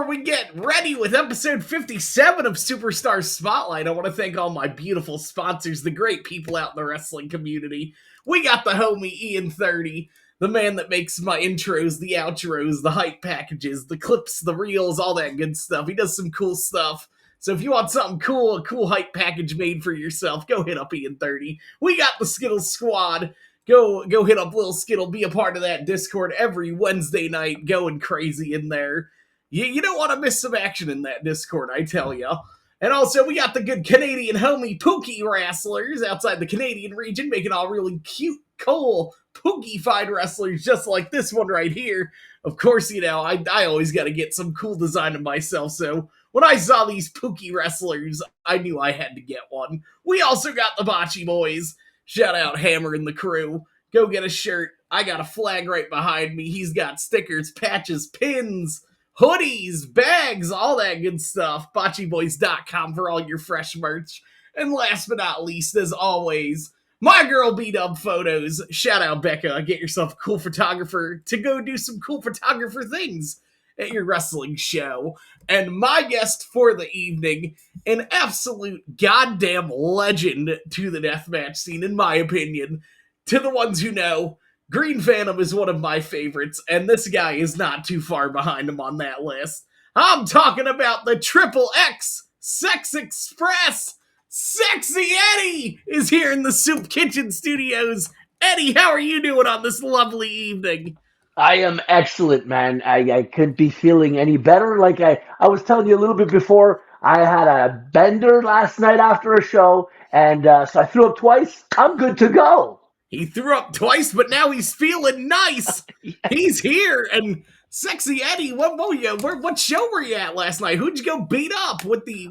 before we get ready with episode 57 of Superstar Spotlight, I want to thank all my beautiful sponsors, the great people out in the wrestling community. We got the homie Ian 30, the man that makes my intros, the outros, the hype packages, the clips, the reels, all that good stuff. He does some cool stuff. So if you want something cool, a cool hype package made for yourself, go hit up Ian 30. We got the Skittles Squad. Go hit up Lil Skittle, be a part of that Discord every Wednesday night, going crazy in there. You don't want to miss some action in that Discord, I tell ya. And also, we got the good Canadian homie Pookie Wrestlers outside the Canadian region, making all really cute, cool, Pookie-fied wrestlers just like this one right here. Of course, I always got to get some cool design of myself, so when I saw these Pookie wrestlers, I knew I had to get one. We also got the Bocce Boys. Shout out Hammer and the crew. Go get a shirt. I got a flag right behind me. He's got stickers, patches, pins, hoodies, bags, all that good stuff. BocceBoys.com for all your fresh merch. And last but not least, as always, my girl B-Dub Photos. Shout out Becca. Get yourself a cool photographer to go do some cool photographer things at your wrestling show. And my guest for the evening, an absolute goddamn legend to the deathmatch scene, in my opinion. To the ones who know, Green Phantom is one of my favorites, and this guy is not too far behind him on that list. I'm talking about the Triple X Sex Express. Sexy Eddie is here in the Soup Kitchen Studios. Eddie, how are you doing on this lovely evening? I am excellent, man. I couldn't be feeling any better. Like I was telling you a little bit before, I had a bender last night after a show, and so I threw up twice. I'm good to go. He threw up twice, but now he's feeling nice. Yes. He's here, and Sexy Eddie, what show were you at last night? Who'd you go beat up with the?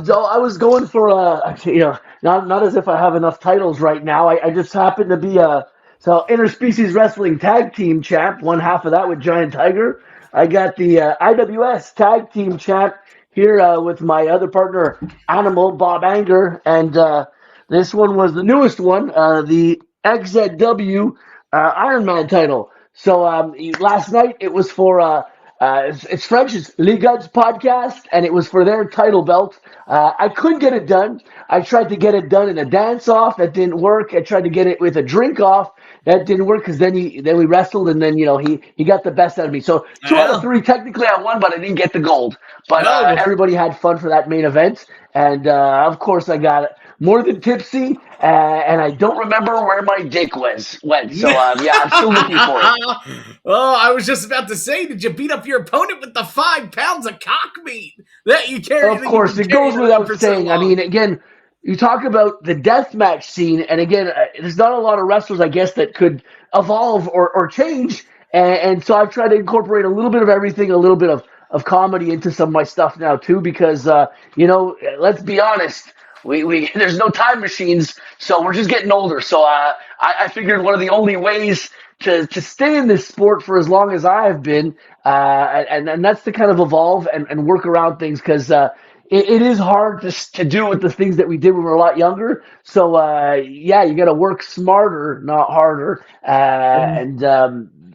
So I was going for not as if I have enough titles right now. I just happened to be a interspecies wrestling tag team champ. One half of that with Giant Tiger. I got the IWS tag team champ here with my other partner, Animal Bob Anger, and this one was the newest one, the XZW Iron Man title. So last night it was for it's French, it's Ligad's podcast, and it was for their title belt. I couldn't get it done. I tried to get it done in a dance off, that didn't work. I tried to get it with a drink off, that didn't work because then we wrestled, and then he got the best out of me. So two out of three, technically I won, but I didn't get the gold. But everybody had fun for that main event, and of course I got more than tipsy, and I don't remember where my dick went. So yeah, I'm still looking for it. Oh, I was just about to say, did you beat up your opponent with the 5 pounds of cock meat that you carry? Of course, it goes without saying. I mean, again, you talk about the deathmatch scene, and again, there's not a lot of wrestlers, I guess, that could evolve or change, and so I've tried to incorporate a little bit of everything, a little bit of comedy into some of my stuff now too, because let's be honest. We there's no time machines, so we're just getting older. So I figured one of the only ways to stay in this sport for as long as I have been, and that's to kind of evolve and work around things, because it is hard to do with the things that we did when we were a lot younger. So yeah, you got to work smarter, not harder, yeah,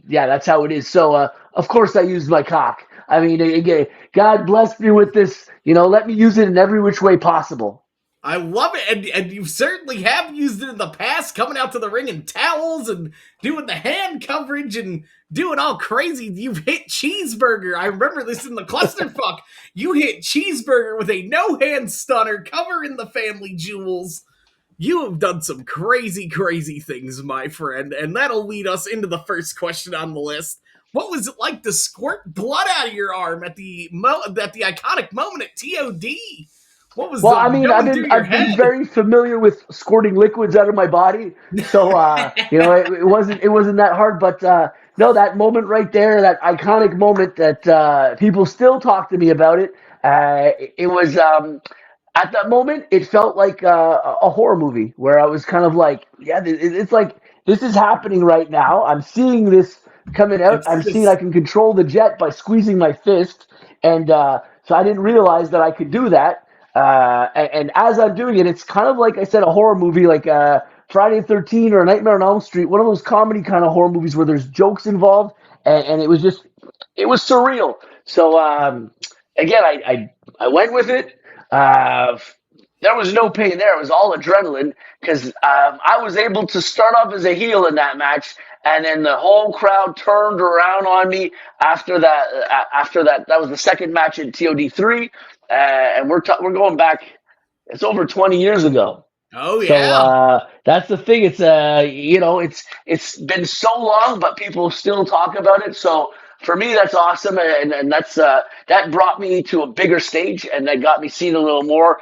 that's how it is. So of course I used my cock. I mean, again, God bless me with this. Let me use it in every which way possible. I love it, and you certainly have used it in the past, coming out to the ring in towels and doing the hand coverage and doing all crazy. You've hit Cheeseburger. I remember this in the clusterfuck. You hit Cheeseburger with a no-hand stunner, covering the family jewels. You have done some crazy, crazy things, my friend, and that'll lead us into the first question on the list. What was it like to squirt blood out of your arm at the iconic moment at TOD? What was I've been very familiar with squirting liquids out of my body, so it wasn't that hard. But no, that moment right there, that iconic moment that people still talk to me about it. It was at that moment, it felt like a horror movie where I was kind of like, yeah, it's like this is happening right now. I'm seeing this coming out. I'm seeing I can control the jet by squeezing my fist, and so I didn't realize that I could do that. And as I'm doing it, it's kind of like I said, a horror movie, like Friday the 13th or Nightmare on Elm Street, one of those comedy kind of horror movies where there's jokes involved, and it was surreal. So again, I went with it. Uh, there was no pain there. It was all adrenaline because I was able to start off as a heel in that match, and then the whole crowd turned around on me after that. After that, that was the second match in TOD3, and we're going back. It's over 20 years ago. Oh So yeah. that's the thing. It's it's been so long, but people still talk about it. So for me, that's awesome, and that's that brought me to a bigger stage, and that got me seen a little more,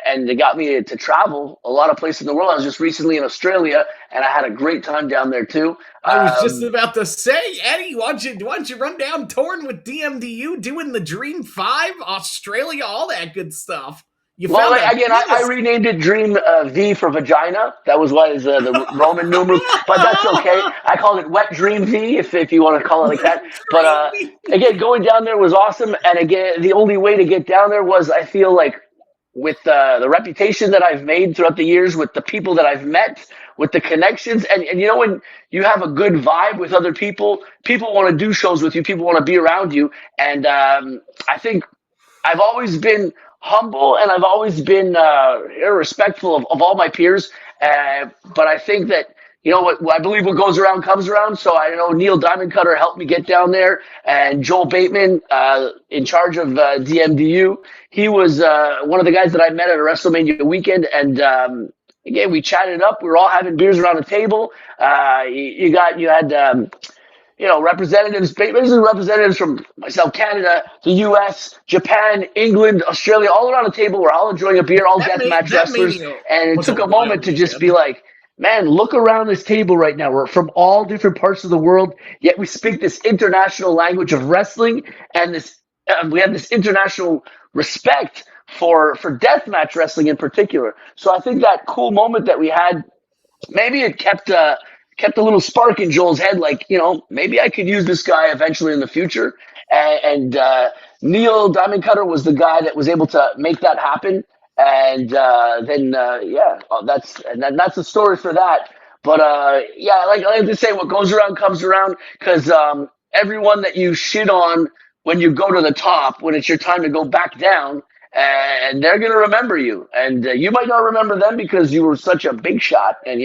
and it got me to travel a lot of places in the world. I was just recently in Australia, and I had a great time down there too. I was just about to say, Eddie, why don't you run down touring with DMDU, doing the Dream 5, Australia, all that good stuff. You Well, found a again, I beautiful. renamed it Dream V for vagina. That was what is the Roman numerals, but that's okay. I called it Wet Dream V if you want to call it like that. But Dream. again, going down there was awesome. And again, the only way to get down there was I feel like with the reputation that I've made throughout the years, with the people that I've met, with the connections, and you know when you have a good vibe with other people, people want to do shows with you, people want to be around you, and I think I've always been humble and I've always been respectful of all my peers. But I think that, what I believe what goes around comes around. So I know Neil Diamond Cutter helped me get down there, and Joel Bateman, in charge of DMDU, he was one of the guys that I met at a WrestleMania weekend. And again, we chatted up. We were all having beers around a table. You had representatives, basically representatives from myself, Canada, the U.S., Japan, England, Australia, all around the table. We're all enjoying a beer, all deathmatch That wrestlers. Mania And it was a took a wild moment to just be weekend. like, man, look around this table right now. We're from all different parts of the world, yet we speak this international language of wrestling, and we have this international respect for deathmatch wrestling in particular. So I think that cool moment that we had, maybe it kept a little spark in Joel's head, like, maybe I could use this guy eventually in the future. And Neil Diamond Cutter was the guy that was able to make that happen. And then yeah, that's the story for that. But yeah, I like to say, what goes around comes around, because everyone that you shit on when you go to the top, when it's your time to go back down, and they're going to remember you. And you might not remember them because you were such a big shot, and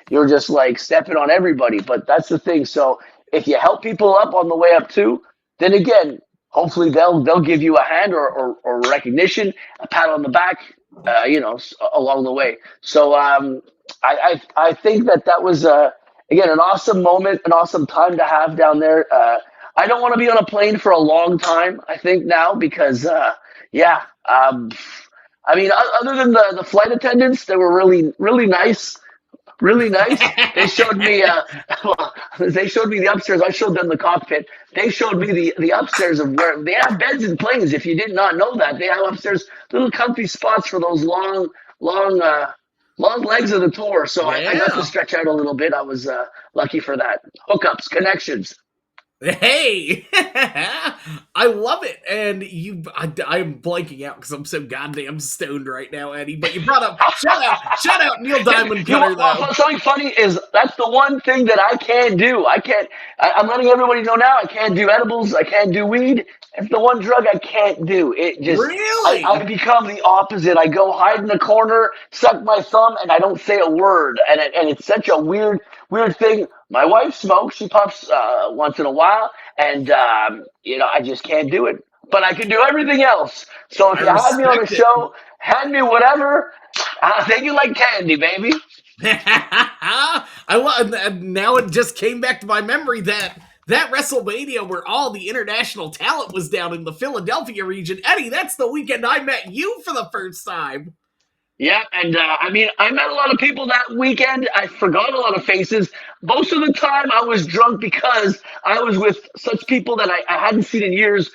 you're just like stepping on everybody. But that's the thing. So if you help people up on the way up too, then again, hopefully they'll give you a hand, or recognition, a pat on the back, along the way. So I think that was again an awesome moment, an awesome time to have down there. I don't want to be on a plane for a long time, I think, now, because yeah. I mean, other than the flight attendants, they were really, really nice, really nice. They showed me, they showed me the upstairs. I showed them the cockpit. They showed me the upstairs of where they have beds in planes. If you did not know that, they have upstairs little comfy spots for those long, long legs of the tour. So I got to Yeah. stretch out a little bit. I was lucky for that. Hookups, connections. Hey, I love it, and I'm blanking out because I'm so goddamn stoned right now, Eddie. But you brought up shout out Neil Diamond You know Cutter though. something funny is that's the one thing that I can't do. I can't. I'm letting everybody know now. I can't do edibles. I can't do weed. It's the one drug I can't do. It just I Really? become the opposite. I go hide in the corner, suck my thumb, and I don't say a word. And it's such a weird thing. My wife smokes. She puffs once in a while, and I just can't do it. But I can do everything else. So if I you had me on a respect it. show, hand me whatever. I'll take it like candy, baby. I love. And now it just came back to my memory that WrestleMania where all the international talent was down in the Philadelphia region. Eddie, that's the weekend I met you for the first time. Yeah, and I mean, I met a lot of people that weekend. I forgot a lot of faces. Most of the time, I was drunk because I was with such people that I hadn't seen in years.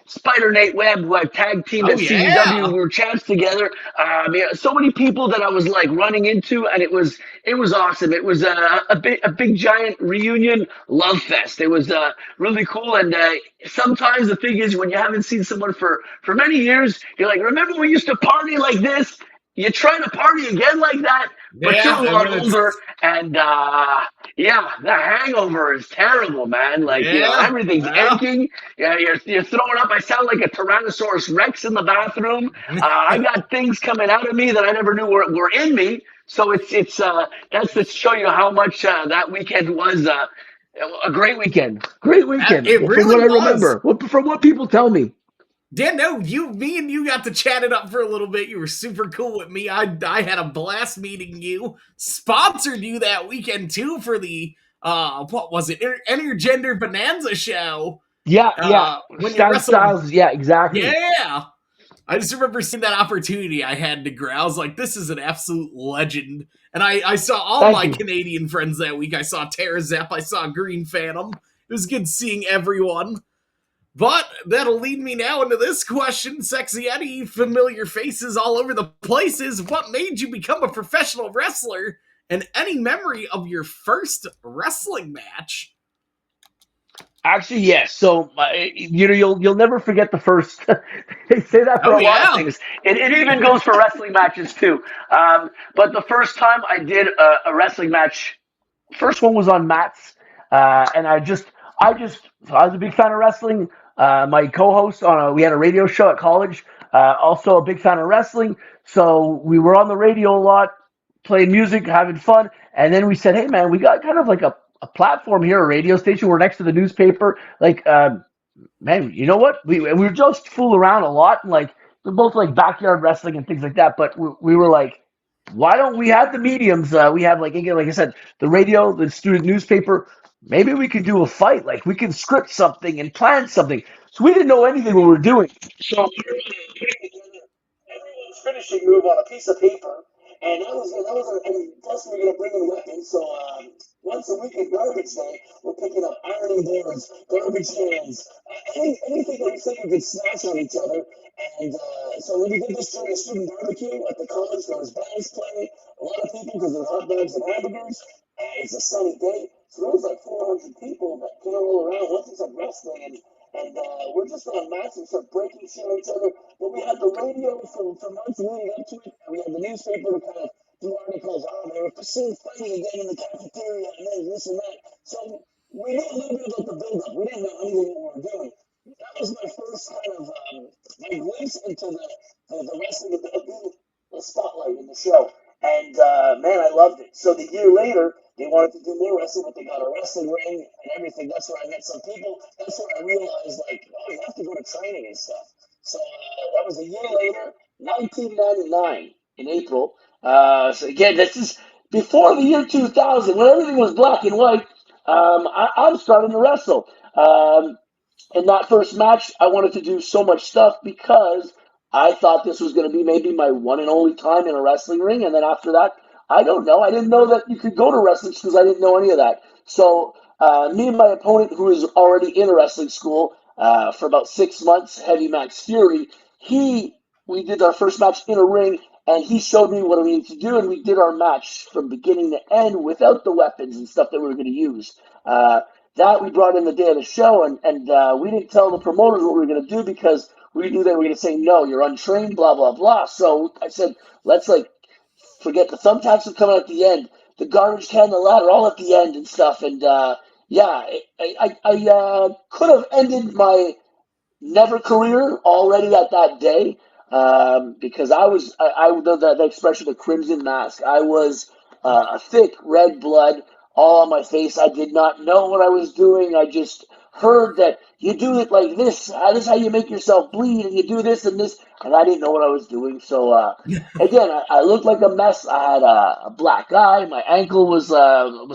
Spider Nate Webb, who I've tag teamed Oh at CZW, yeah. we were champs together. Yeah, so many people that I was like running into, and it was awesome. It was a big giant reunion love fest. It was really cool, and sometimes the thing is, when you haven't seen someone for many years, you're like, remember we used to party like this? You try to party again like that, but you're Yeah, a and lot then it's older, and Yeah, the hangover is terrible, man. Like, Yeah, everything's well, aching. Yeah, you're throwing up. I sound like a Tyrannosaurus Rex in the bathroom. I got things coming out of me that I never knew were in me. So that's to show you how much that weekend was a great weekend. Great weekend it from what really I was. remember. From what people tell me. Yeah, no, me and you got to chat it up for a little bit. You were super cool with me. I had a blast meeting you. Sponsored you that weekend too for the what was it? Intergender Bonanza show. Yeah, yeah. When you Stan wrestled. Styles. Yeah, exactly. Yeah. I just remember seeing that opportunity I had to grow. I was like, this is an absolute legend. And I saw all Thank my you. Canadian friends that week. I saw Tara Zepp, I saw Green Phantom. It was good seeing everyone. But that'll lead me now into this question, Sexy Eddie. Familiar faces all over the places. What made you become a professional wrestler? And any memory of your first wrestling match? Actually, yes. So you'll never forget the first. They say that for Oh a lot of yeah, things. It even goes for wrestling matches too. But the first time I did a wrestling match, first one was on mats, and I was a big fan of wrestling. My co-host we had a radio show at college, also a big fan of wrestling. So we were on the radio a lot, playing music, having fun, and then we said, "Hey, man, we got kind of like a platform here, a radio station. We're next to the newspaper. Like, man, you know what? We just fool around a lot, and like we're both like backyard wrestling and things like that. But we were like, why don't we have the mediums? We have like again, like I said, the radio, the student newspaper. Maybe we could do a fight. Like we can script something and plan something. So we didn't know anything what we were doing. So everyone's finishing move on a piece of paper, and and plus we were gonna bring in weapons. So once a week at garbage day, we're picking up ironing boards, garbage cans, anything that we think we could smash on each other. And so when we did this during a student barbecue at the college, there was bands playing, a lot of people because there's hot dogs and hamburgers. It's a sunny day, so there was like 400 people that came all around. Once it's like wrestling, and we're just on mats and start breaking shit on each other. But we had the radio for months leading up to it, and we had the newspaper to kind of do articles. Oh, they were seen fighting again in the cafeteria, and then this and that. So we knew a little bit about the build-up. We didn't know anything what we were doing. That was my first kind of my glimpse into the wrestling of the spotlight in the show. And man, I loved it. So the year later, they wanted to do more wrestling, but they got a wrestling ring and everything. That's where I met some people. That's where I realized, like, oh, you have to go to training and stuff. So that was a year later, 1999 in April. So again, this is before the year 2000, when everything was black and white. I'm starting to wrestle. In that first match, I wanted to do so much stuff because I thought this was going to be maybe my one and only time in a wrestling ring. And then after that, I don't know. I didn't know that you could go to wrestling schools. I didn't know any of that. So me and my opponent, who is already in a wrestling school for about 6 months, Heavy Max Fury, we did our first match in a ring, and he showed me what we needed to do, and we did our match from beginning to end without the weapons and stuff that we were going to use. That we brought in the day of the show, and we didn't tell the promoters what we were going to do because we knew they were going to say, no, you're untrained, blah, blah, blah. So I said, let's like forget the thumbtacks would come out at the end, the garbage can, the ladder, all at the end and stuff. And yeah, I could have ended my never career already at that day because I the expression the crimson mask. I was a thick red blood all on my face. I did not know what I was doing. I just heard that you do it like this. This is how you make yourself bleed, and you do this and this, and I didn't know what I was doing. So again, I looked like a mess. I had a black eye. My ankle was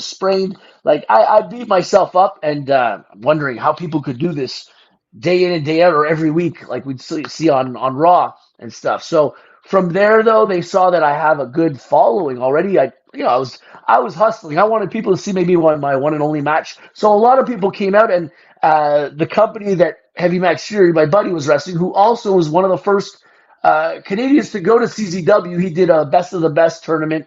sprained. Like I beat myself up, and wondering how people could do this day in and day out or every week, like we'd see on Raw and stuff. So from there, though, they saw that I have a good following already. I was hustling. I wanted people to see maybe my one and only match. So a lot of people came out, and the company that Heavy Max Fury, my buddy, was wrestling, who also was one of the first Canadians to go to CZW. He did a Best of the Best tournament.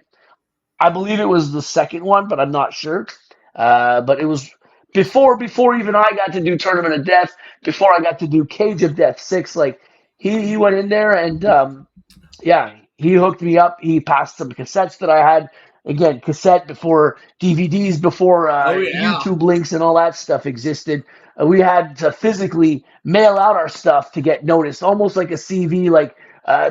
I believe it was the second one, but I'm not sure. But it was before even I got to do Tournament of Death, before I got to do Cage of Death 6. Like he went in there and yeah, he hooked me up. He passed some cassettes that I had. Again, cassette before DVDs, before Oh yeah. YouTube links and all that stuff existed. We had to physically mail out our stuff to get noticed, almost like a CV, like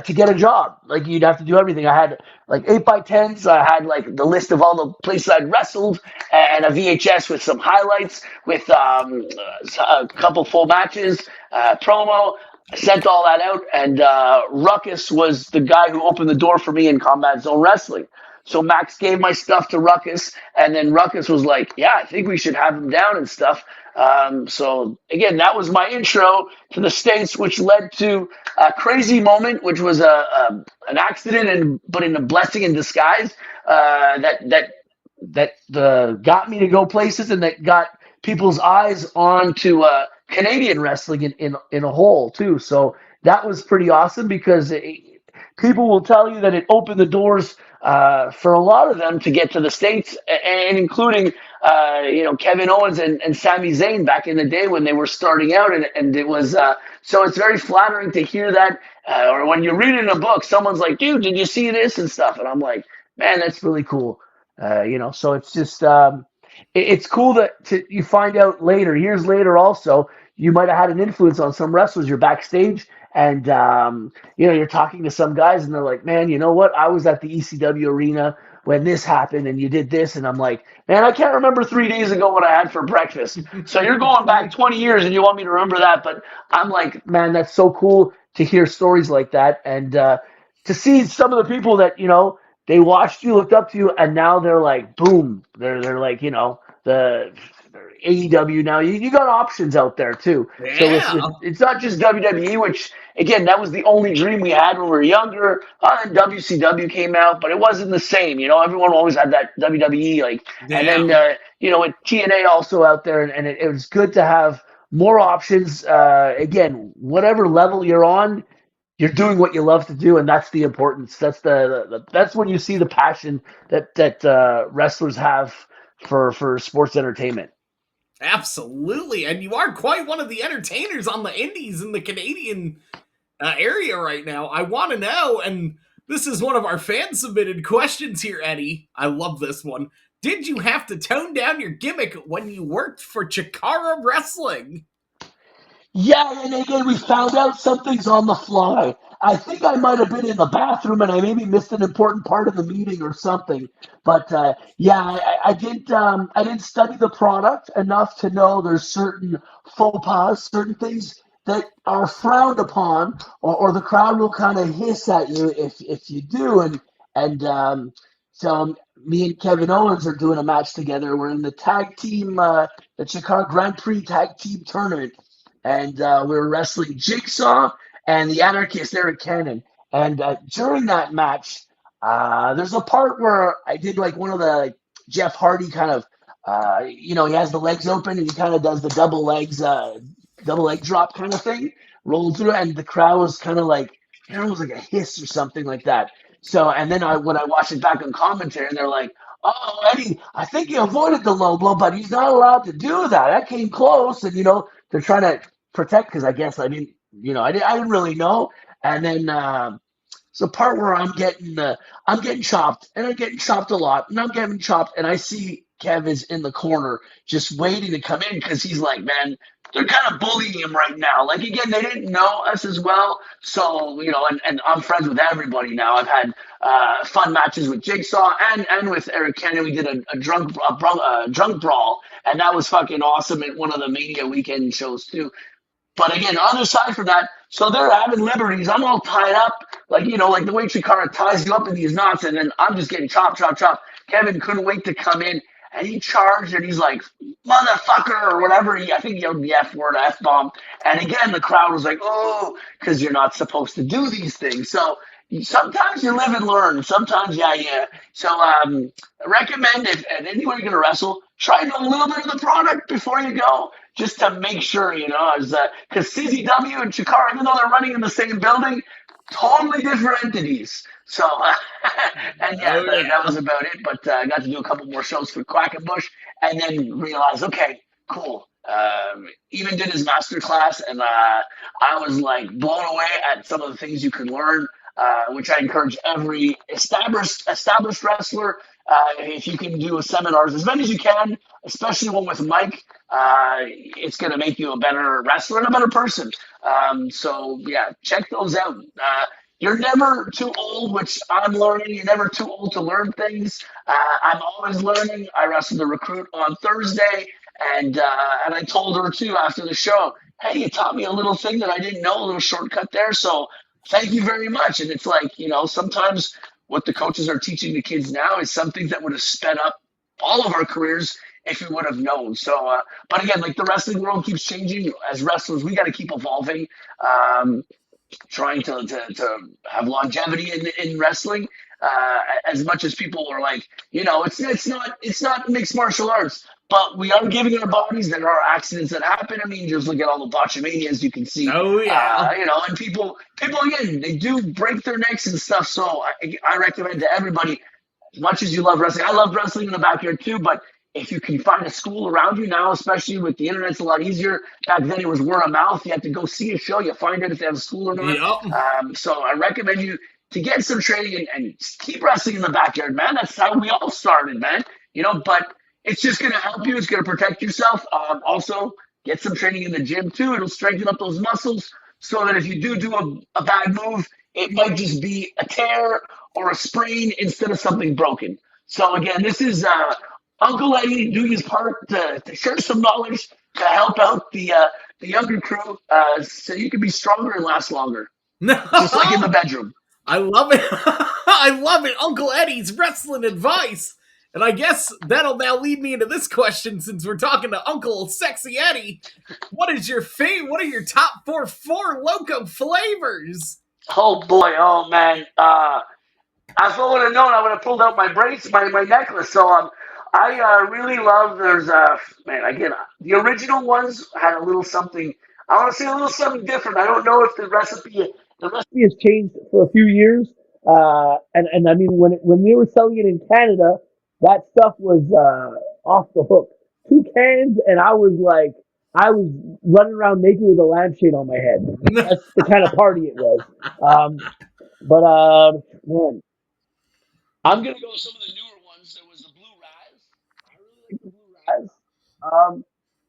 to get a job. Like you'd have to do everything. I had like 8x10s. I had like the list of all the places I'd wrestled and a VHS with some highlights, with a couple full matches, promo. I sent all that out, and Ruckus was the guy who opened the door for me in Combat Zone Wrestling. So Max gave my stuff to Ruckus, and then Ruckus was like, "Yeah, I think we should have him down and stuff." So again, that was my intro to the States, which led to a crazy moment, which was an accident, and but in a blessing in disguise. That got me to go places, and that got people's eyes onto Canadian wrestling in a whole too. So that was pretty awesome because people will tell you that it opened the doors for a lot of them to get to the States, and including Kevin Owens and Sami Zayn back in the day when they were starting out, and it was so it's very flattering to hear that, or when you read it in a book, someone's like, "Dude, did you see this?" and stuff, and I'm like, "Man, that's really cool." So it's just it's cool that you find out later, years later, also you might have had an influence on some wrestlers. You're backstage, and you're talking to some guys, and they're like, "Man, you know what? I was at the ECW arena when this happened, and you did this," and I'm like, "Man, I can't remember 3 days ago what I had for breakfast." So you're going back 20 years, and you want me to remember that, but I'm like, "Man, that's so cool to hear stories like that, and to see some of the people that they watched you, looked up to you, and now they're like, boom, they're like, the AEW now. You got options out there too. So Yeah. it's not just WWE, which again, that was the only dream we had when we were younger. And WCW came out, but it wasn't the same. Everyone always had that WWE and Yeah. then with TNA also out there, and it was good to have more options. Again, whatever level you're on, you're doing what you love to do, and that's the importance. That's that's when you see the passion that wrestlers have for sports entertainment. Absolutely. And you are quite one of the entertainers on the indies in the Canadian area right now. I want to know, and this is one of our fan submitted questions here, Eddie. I love this one. Did you have to tone down your gimmick when you worked for Chikara Wrestling? Yeah, and again, we found out something's on the fly. I think I might have been in the bathroom and I maybe missed an important part of the meeting or something. But yeah, I didn't study the product enough to know there's certain faux pas, certain things that are frowned upon, or the crowd will kind of hiss at you if you do. And so me and Kevin Owens are doing a match together. We're in the tag team, the Chicago Grand Prix tag team tournament, and we were wrestling Jigsaw and the Anarchist Eric Cannon. And during that match, there's a part where I did like one of the Jeff Hardy kind of, he has the legs open and he kind of does the double leg drop kind of thing, rolled through, and the crowd was kind of like, it was like a hiss or something like that. So, and then when I watched it back on commentary, and they're like, "Oh, Eddie, I think he avoided the low blow, but he's not allowed to do that. That came close." And they're trying to protect, because I guess I didn't really know. And then it's the part where I'm getting chopped, and I'm getting chopped a lot, and I'm getting chopped, and I see Kev is in the corner just waiting to come in, because he's like, "Man, they're kind of bullying him right now." Like, again, they didn't know us as well, so and I'm friends with everybody now. I've had fun matches with Jigsaw and with Eric Cannon. We did a drunk brawl, and that was fucking awesome at one of the Mania weekend shows too. But again, other side from that, so they're having liberties. I'm all tied up, like the way Chikara ties you up in these knots, and then I'm just getting chopped, chopped, chopped. Kevin couldn't wait to come in, and he charged, and he's like, "Motherfucker," or whatever. I think he yelled the F word, F bomb. And again, the crowd was like, "Oh," because you're not supposed to do these things. So sometimes you live and learn. Sometimes, yeah, yeah. So I recommend, if and anywhere you're gonna wrestle, try to know a little bit of the product before you go, just to make sure, as because CZW and Chikara, even though they're running in the same building, totally different entities. So, and yeah, Oh that yeah. was about it. But I got to do a couple more shows for Quackenbush, and then realized, okay, cool. Even did his master class, and I was like blown away at some of the things you can learn. which I encourage every established wrestler. If you can do seminars, as many as you can, especially one with Mike, it's going to make you a better wrestler and a better person. So yeah, check those out. You're never too old, which I'm learning. You're never too old to learn things. I'm always learning. I wrestled a recruit on Thursday, and I told her too after the show, hey, you taught me a little thing that I didn't know, a little shortcut there. So thank you very much. And it's like, sometimes what the coaches are teaching the kids now is some things that would have sped up all of our careers if we would have known. So, but again, like the wrestling world keeps changing. As wrestlers, we got to keep evolving. Trying to have longevity in wrestling. As much as people are like, it's not mixed martial arts, but we are giving our bodies. There are accidents that happen. I mean, just look at all the botchamanias you can see. Oh yeah. And people again, they do break their necks and stuff. So I recommend to everybody, as much as you love wrestling, I love wrestling in the backyard too, but if you can find a school around you now, especially with the internet, it's a lot easier. Back then, it was word of mouth. You had to go see a show. You find out if they have a school or not. Yep. So I recommend you to get some training and keep wrestling in the backyard, man. That's how we all started, man. But it's just going to help you. It's going to protect yourself. Also, get some training in the gym, too. It'll strengthen up those muscles so that if you do a bad move, it might just be a tear or a sprain instead of something broken. So, again, this is Uncle Eddie doing his part to share some knowledge to help out the younger crew so you can be stronger and last longer, just like in the bedroom. I love it. I love it. Uncle Eddie's wrestling advice. And I guess that'll now lead me into this question since we're talking to Uncle Sexy Eddie. What is your favorite? What are your top four Loco flavors? Oh boy, oh man. If I would have known, I would have pulled out my brace, my necklace. So I really love. There's man again. The original ones had a little something. I want to say a little something different. I don't know if the recipe has changed for a few years. And I mean when they were selling it in Canada, that stuff was off the hook. 2 cans, and I was running around naked with a lampshade on my head. That's the kind of party it was. But man, I'm gonna go with some of the newer ones. There was the blue raz. I really like the blue raz.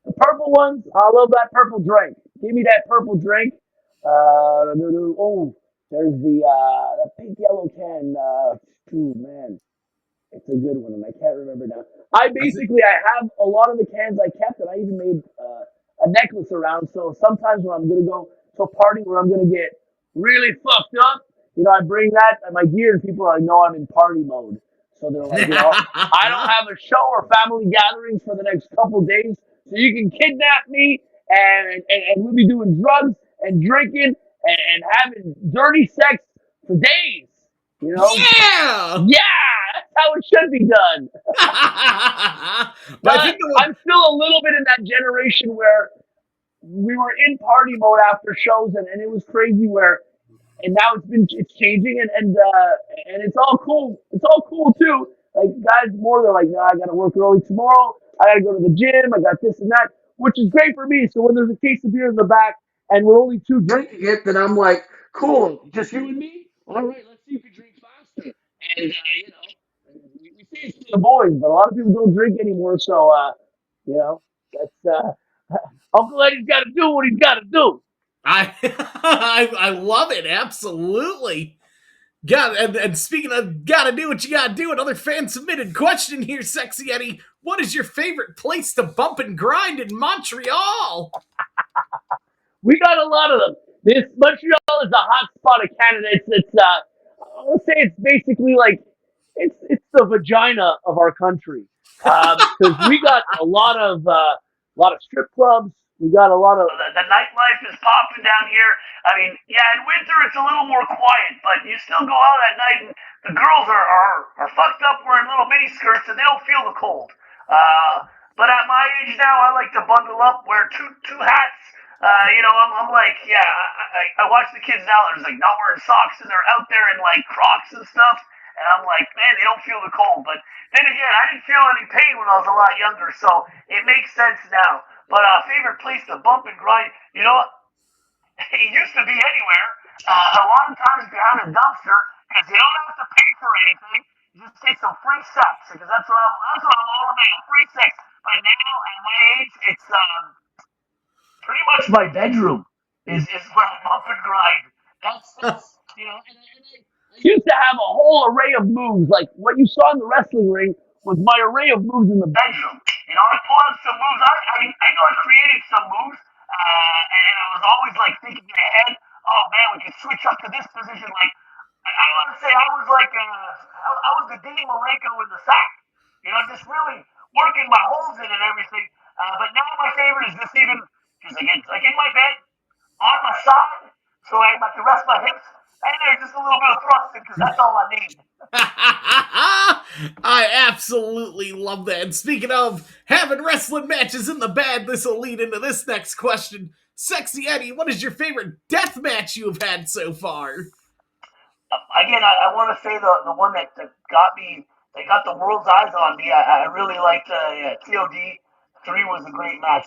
The purple ones, I love that purple drink. Give me that purple drink. Oh, there's the pink yellow can. Ooh, man, it's a good one, and I can't remember now. I have a lot of the cans I kept, and I even made a necklace around. So sometimes when I'm gonna go to a party where I'm gonna get really fucked up, I bring that at my gear, and people are like, "No, I'm in party mode." So they're like, I don't have a show or family gatherings for the next couple days, so you can kidnap me, and we'll be doing drugs and drinking and having dirty sex for days. You know? Yeah. Yeah, that's how it should be done. But I But think the one. I'm still a little bit in that generation where we were in party mode after shows, and it was crazy. And now it's changing, and it's all cool. It's all cool too. Like guys, more they're like, no, I got to work early tomorrow. I got to go to the gym. I got this and that, which is great for me. So when there's a case of beer in the back and we're only two drinking it, then I'm like, cool, just you and me. All right, let's see if you drink faster. And we say it's for the boys, but a lot of people don't drink anymore. So that's Uncle Eddie's got to do what he's got to do. I I love it absolutely. And speaking of gotta do what you gotta do, another fan submitted question here, Sexy Eddie. What is your favorite place to bump and grind in Montreal? We got a lot of them. This Montreal is a hot spot of Canada. I would say it's basically like it's the vagina of our country because we got a lot of strip clubs. We got a lot of the nightlife is popping down here. I mean, yeah, in winter it's a little more quiet, but you still go out at night and the girls are fucked up wearing little mini skirts and they don't feel the cold. But at my age now, I like to bundle up, wear two hats. I'm like, yeah, I watch the kids now. They're like not wearing socks and they're out there in like Crocs and stuff. And I'm like, man, they don't feel the cold. But then again, I didn't feel any pain when I was a lot younger, so it makes sense now. But favorite place to bump and grind, it used to be anywhere. A lot of times behind a dumpster because you don't have to pay for anything. You just take some free sex because that's what I'm all about, free sex. But now at my age, it's pretty much my bedroom is where I bump and grind. That's you know, I used to have a whole array of moves. Like what you saw in the wrestling ring was my array of moves in the bedroom. You know, I pull out some moves. I know I created some moves, and I was always like thinking ahead. Oh man, we can switch up to this position. Like I want to say, I was like I was the Dean Malenko in the sack. You know, just really working my holes in and everything. But now my favorite is just even because again, like in my bed on my side, so I can rest my hips, and there's just a little bit of thrusting because that's all I need. I absolutely love that. And speaking of having wrestling matches in the bad, this will lead into this next question. Sexy Eddie, what is your favorite death match you have had so far? Again, I want to say the one that got me, that got the world's eyes on me. I really liked TOD. 3 was a great match.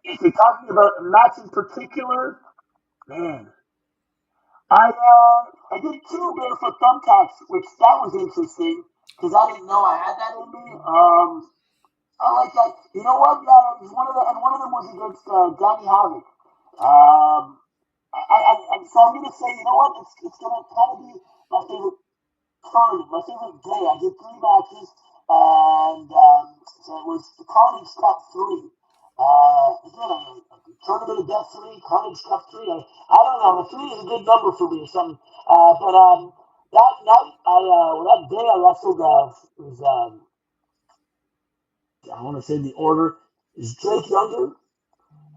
If you're talking about a match in particular, man, I did 2 barefoot thumbtacks, which that was interesting because I didn't know I had that in me. I like that. You know what? One of them was against Johnny Havoc. Um, so I'm gonna say, you know what? It's gonna kind of be my favorite my favorite day. I did 3 matches, and so it was the Carnage Cup 3. Again, Tournament of Death 3, Carnage Cup 3. I don't know. The 3 is a good number for me or something. But that night, that day I wrestled, it was, I want to say the order is Drake Younger,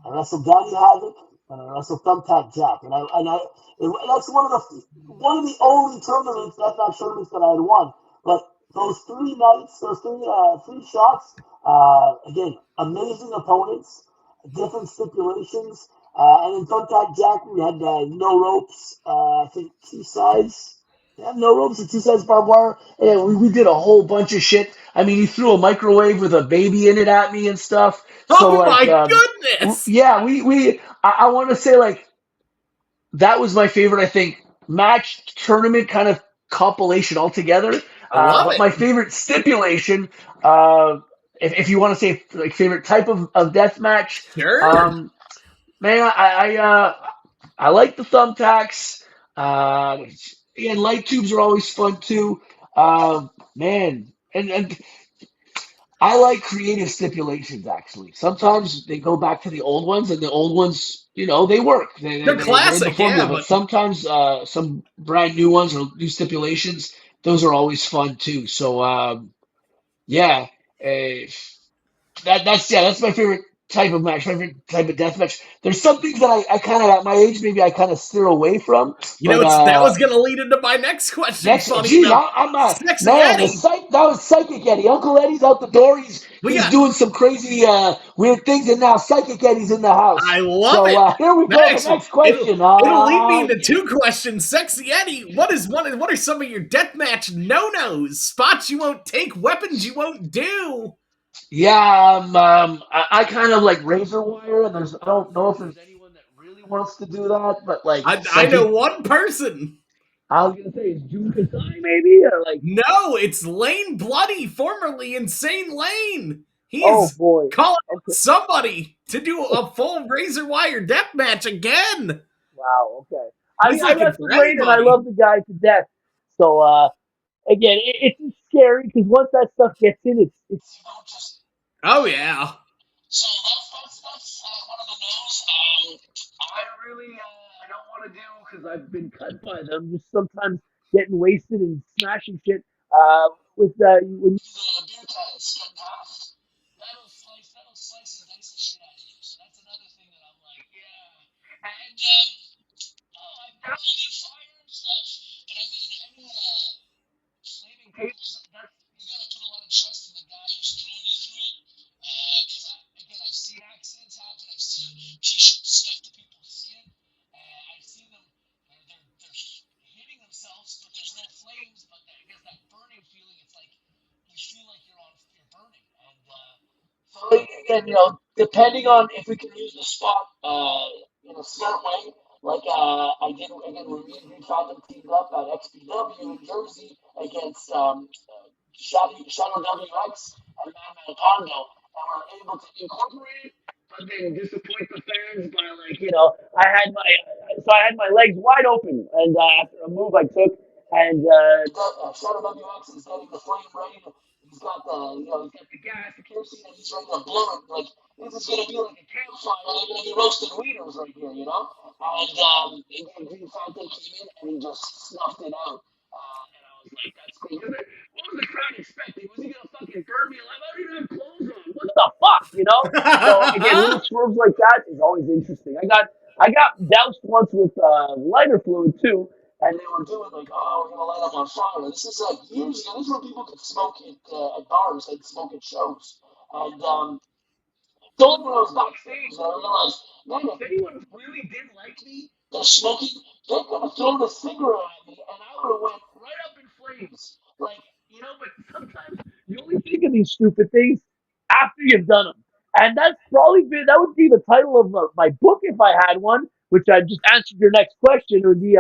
I wrestled Daddy Havoc, and I wrestled Thumbtack Jack, and that's one of the only tournaments, deathmatch tournaments that I had won. But those 3 nights, those 3 shots, again, amazing opponents, different stipulations, and in Thumbtack Jack we had no ropes, I think 2 sides. Yeah, no ropes and 2 sides barbed wire. And we did a whole bunch of shit. I mean, he threw a microwave with a baby in it at me and stuff. So Oh like, my goodness! yeah, I want to say like that was my favorite. I think match tournament kind of compilation altogether. I love But it. my favorite stipulation, uh, if you want to say like favorite type of death match, Sure. um, man, I like the thumbtacks. And light tubes are always fun too. Man, and I like creative stipulations actually. Sometimes they go back to the old ones, and the old ones, they work. They're They're in the classic, formula. yeah, But but sometimes some brand new ones or new stipulations, those are always fun too. So yeah, uh, that's my favorite type of match, my favorite type of death match. There's some things that I kind of at my age maybe I kind of steer away from, you know but it's that was gonna lead into my next question, next, funny geez, enough. I'm Sexy man. Eddie. That was Psychic Eddie. Uncle Eddie's out the door. We He's got doing some crazy weird things, and now Psychic Eddie's in the house. I love So it. here we That go. The actually next it'll question. it'll lead me into 2 questions. Sexy Eddie, what are some of your deathmatch no-nos? Spots you won't take, weapons you won't do. Yeah, I kind of like razor wire, and I don't know if there's anyone that really wants to do that, but like I some know people. one person. I was gonna say is June Kasai maybe or like. No, it's Lane Bloody, formerly Insane Lane. Oh He's boy. calling Okay. somebody to do a full razor wire death match again. Wow. Okay. He's I looking for wrestled Lane, and I anybody. love the guy to death. So again, it's scary because once that stuff gets in, it's just. Oh yeah. So that's one of the no's. I really I don't want to do because I've been cut by them. Just sometimes getting wasted and smashing shit. With when you do the beer tires, split in half, that'll slice and dice the shit out of you. So that's another thing that I'm like, yeah. And oh, I've downloaded fire and stuff, but I mean any flaming tables. You gotta put a lot of trust in the guy who's throwing you through it. Because again, I've seen accidents happen. I've seen t-shirts stuck to people's skin. I've seen them. They're hitting themselves, but there's no flames. But I guess that burning feeling. It's like you feel like you're burning. And so again, depending on if we can use the spot in a smart way. Like I did again when me and Green Phantom teamed up at XPW in Jersey against Shadow WX and Madman Pondo, and we're able to incorporate it, but then disappoint the fans by like I had my legs wide open, and after a move I took, and Shadow WX is getting the flame ready. He's got he's got the gas, the kerosene, and he's ready to blow it. Like this is gonna be like a campfire. We're gonna be roasting wieners right here, you know. And then Green Phantom came in and he just snuffed it out. And I was like, that's cool. What was the crowd expecting? Was he gonna fucking burn me alive? I don't even have clothes on. What the fuck, you know? So again, little swerves like that is always interesting. I got doused once with lighter fluid too, and they were doing like, oh, we're gonna light up on fire. This is like years ago. This is when people could smoke at bars, they'd smoke at shows, and the only when I was backstage, I realized, man, if anyone really didn't like me, they're smoking, they're gonna throw the cigarette at me, and I would have went right up in flames. Like, but sometimes you only think of these stupid things after you've done them. And that would be the title of my book if I had one, which I just answered your next question. It would be,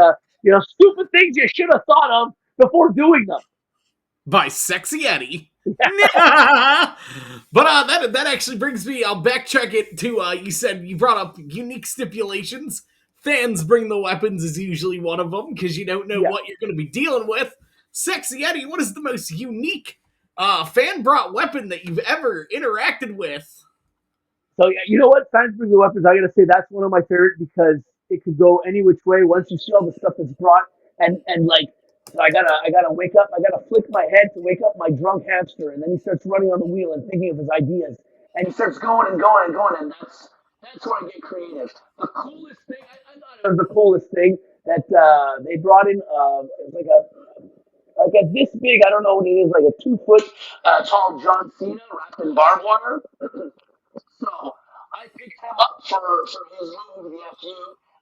stupid things you should have thought of before doing them. By Sexy Eddie. but that actually brings me. I'll backtrack it to you said you brought up unique stipulations. Fans bring the weapons is usually one of them because you don't know Yeah. what you're going to be dealing with. Sexy Eddie, what is the most unique fan brought weapon that you've ever interacted with? So yeah, you know what? Science Brings the Weapons. I gotta say that's one of my favorite because it could go any which way. Once you see all the stuff that's brought, and like, so I gotta wake up. I gotta flick my head to wake up my drunk hamster, and then he starts running on the wheel and thinking of his ideas, and he starts going and going and going, and that's where I get creative. The coolest thing I thought it was the coolest thing that they brought in like a this big. I don't know what it is, like a 2 foot tall John Cena wrapped in barbed wire. So I picked him up for his move, the FU.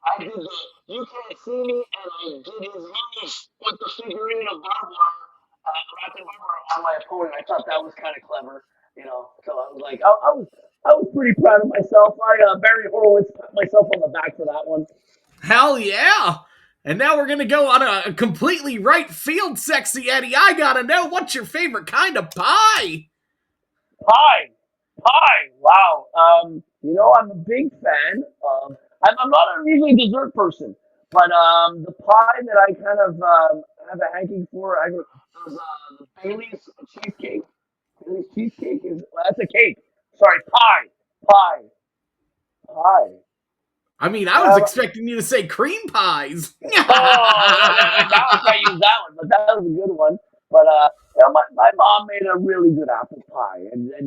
I did the you can't see me, and I did his move with the figurine of barbed wire, wrapped in barbed wire on my opponent. I thought that was kind of clever, So I was like, I was pretty proud of myself. Barry Horowitz pat myself on the back for that one. Hell yeah! And now we're gonna go on a completely right field, Sexy Eddie. I gotta know what's your favorite kind of pie? Pie, pie. Wow. I'm a big fan. I'm not a usually dessert person, but the pie that I kind of have a hanking for, there's the Bailey's cheesecake. Bailey's cheesecake is that's a cake. Sorry, pie, pie. I mean, I was Um, expecting you to say cream pies. Oh, that was I used that one, but that was a good one. But my mom made a really good apple pie, and if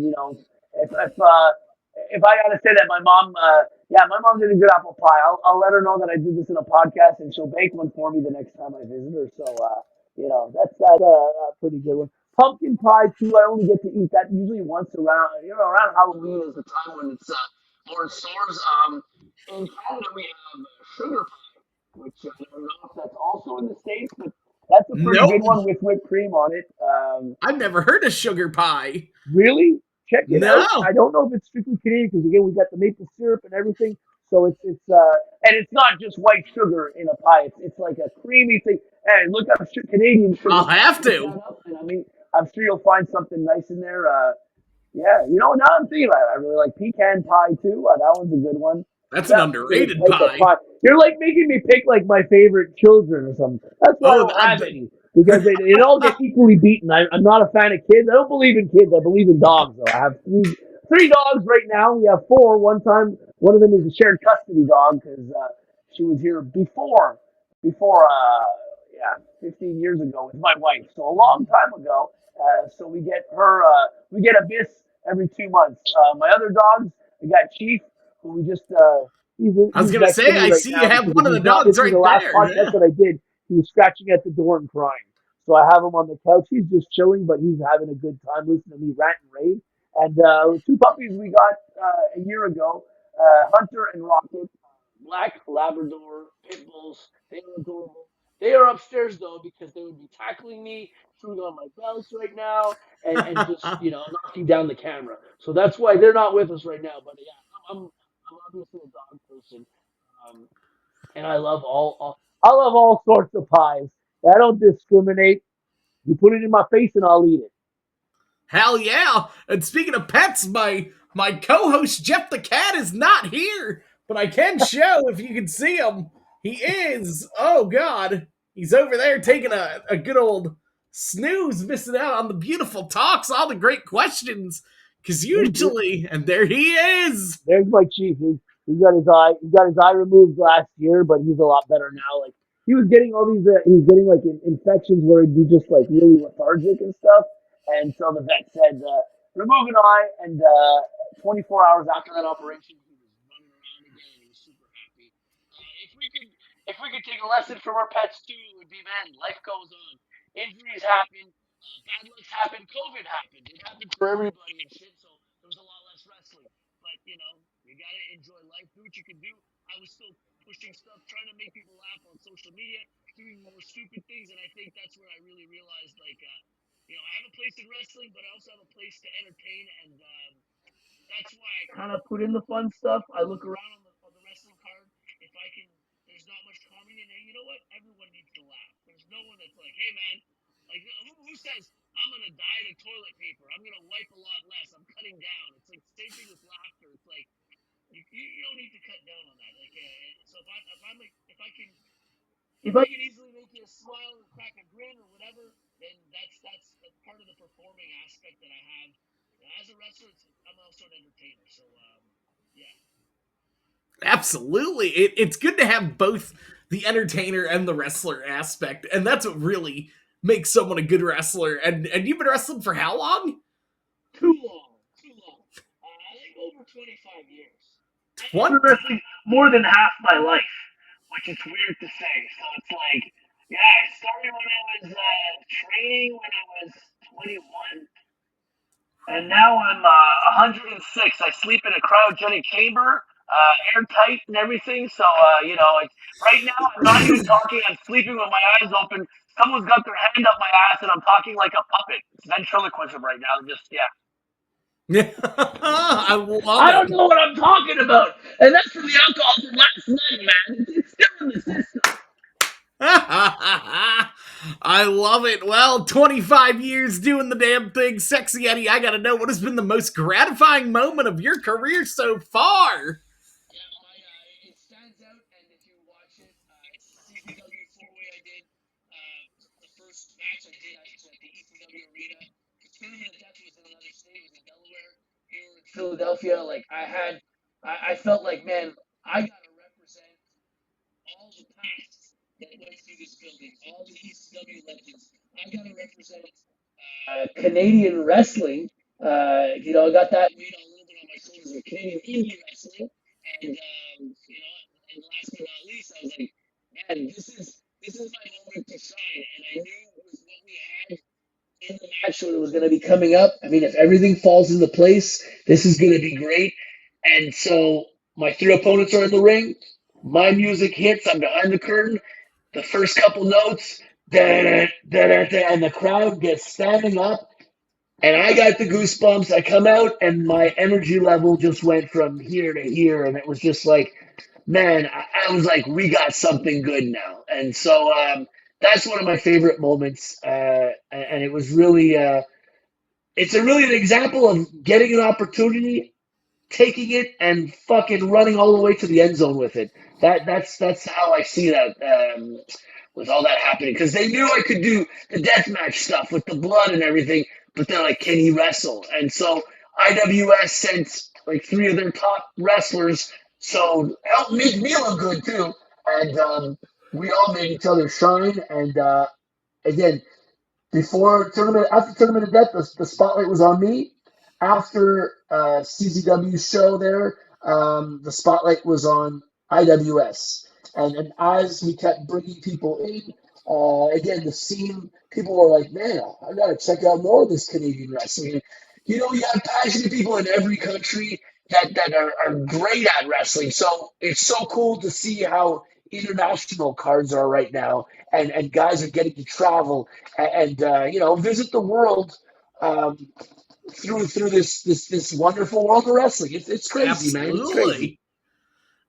I gotta say that my mom did a good apple pie. I'll let her know that I did this in a podcast, and she'll bake one for me the next time I visit her. So that's a pretty good one. Pumpkin pie too. I only get to eat that usually once around Halloween is the time when it's more in stores. In Canada we have sugar which I don't know if that's also in the States, but that's a pretty good Nope, one with whipped cream on it. I've never heard of sugar pie. Really? Check it out. No. I don't know if it's strictly Canadian because again we got the maple syrup and everything, so and it's not just white sugar in a pie. It's like a creamy thing. And look up Canadian sugar I'll pie. have Look that to. up, and I mean I'm sure you'll find something nice in there. Yeah, now I'm thinking about it. I really like pecan pie too. That one's a good one. That's an Yeah, I'm gonna underrated pick a pie. pie. You're like making me pick like my favorite children or something. That's why I Oh, don't have any because they all get equally beaten. I'm not a fan of kids. I don't believe in kids. I believe in dogs though. I have three dogs right now. We have four. One of them is a shared custody dog because she was here before 15 years ago with my wife. So a long time ago. So we get a bis every 2 months. My other dogs, we got Chief, who we just I was he's gonna next to say, me I right see now you have because if one of the he's not dogs listening to right the last there. podcast Yeah. that I did, he was scratching at the door and crying. So I have him on the couch. He's just chilling, but he's having a good time listening to me rant and rave. And two puppies we got a year ago, Hunter and Rocket, black Labrador pit bulls. They are adorable. They are upstairs though because they would be tackling me, chewing on my belts right now, and just knocking down the camera. So that's why they're not with us right now. But yeah, I'm obviously a dog person. Um, and I love all sorts of pies. I don't discriminate. You put it in my face, and I'll eat it. Hell yeah! And speaking of pets, my co-host Jeff the Cat is not here, but I can show if you can see him. He is. Oh God, he's over there taking a good old snooze, missing out on the beautiful talks, all the great questions. Because usually, and there he is. There's my chief. He got his eye removed last year, but he's a lot better now. Like he was getting all these, he was getting like infections where he'd be just like really lethargic and stuff. And so the vet said, remove an eye, and 24 hours after that operation, he was running around again, and he was super happy. If we could take a lesson from our pets too, it would be, man, life goes on. Injuries happen, bad luck happened, COVID happened. It happened for everybody and shit. So there was a lot less wrestling. But you gotta enjoy life. Do what you can do. I was still pushing stuff, trying to make people laugh on social media, doing more stupid things, and I think that's where I really realized, like, I have a place in wrestling, but I also have a place to entertain, and that's why I kind of put in the fun stuff. I look around on the wrestling card. If I can, there's not much comedy, and hey, you know what? Everyone needs to laugh. There's no one that's like, hey man, like who says I'm gonna diet of toilet paper? I'm gonna wipe a lot less. I'm cutting down. It's like the same thing with laughter. It's like you don't need to cut down on that. Like so if I can easily make you smile or crack a grin or whatever, then that's part of the performing aspect that I have. As a wrestler, I'm also an entertainer. So yeah. Absolutely, it's good to have both the entertainer and the wrestler aspect, and that's what really makes someone a good wrestler. And you've been wrestling for how long? Too long, too long. I think over 25 years. I've been 20. wrestling more than half my life, which is weird to say. So it's like, yeah, I started when I was training when I was 21, and now I'm 106. I sleep in a cryogenic chamber, airtight and everything. So, right now I'm not even talking. I'm sleeping with my eyes open. Someone's got their hand up my ass, and I'm talking like a puppet. It's ventriloquism right now. Just, yeah. I love I it. don't know what I'm talking about. And that's from the alcohol from last night, man. It's still in the system. I love it. Well, 25 years doing the damn thing. Sexy Eddie, I gotta know what has been the most gratifying moment of your career so far? Yeah, it stands out, and if you watch it, CZW four-way I did, the first match I did actually at the ECW arena. The tournament of death was in another state, it was in Delaware. Here in Philadelphia, like I felt like, man, I gotta represent all the past that went through this building, all the ECW legends. I gotta represent Canadian wrestling. I got that weight a little bit on my shoulders with Canadian indie wrestling, and and last but not least, I was like, man, this is my moment to shine, and I knew it was what we had in the match when it was going to be coming up. I mean, if everything falls into place, this is going to be great. And so my three opponents are in the ring. My music hits. I'm behind the curtain. The first couple notes, da, da, da, da, and the crowd gets standing up. And I got the goosebumps. I come out, and my energy level just went from here to here. And it was just like, man, I was like, we got something good now. And so that's one of my favorite moments. And it was really, it's a really an example of getting an opportunity, taking it, and fucking running all the way to the end zone with it. That's how I see that with all that happening. Because they knew I could do the deathmatch stuff with the blood and everything, but they're like, can he wrestle? And so IWS sent like three of their top wrestlers, so help make me look good too. And we all made each other shine. And again, after tournament of death, the spotlight was on me. After CZW's show there, the spotlight was on IWS. And as we kept bringing people in, again, the scene, people were like, man, I got to check out more of this Canadian wrestling. And, you have passionate people in every country that are great at wrestling. So it's so cool to see how international cards are right now, and guys are getting to travel and visit the world um, through this wonderful world of wrestling. It's crazy, man. It's crazy. Absolutely.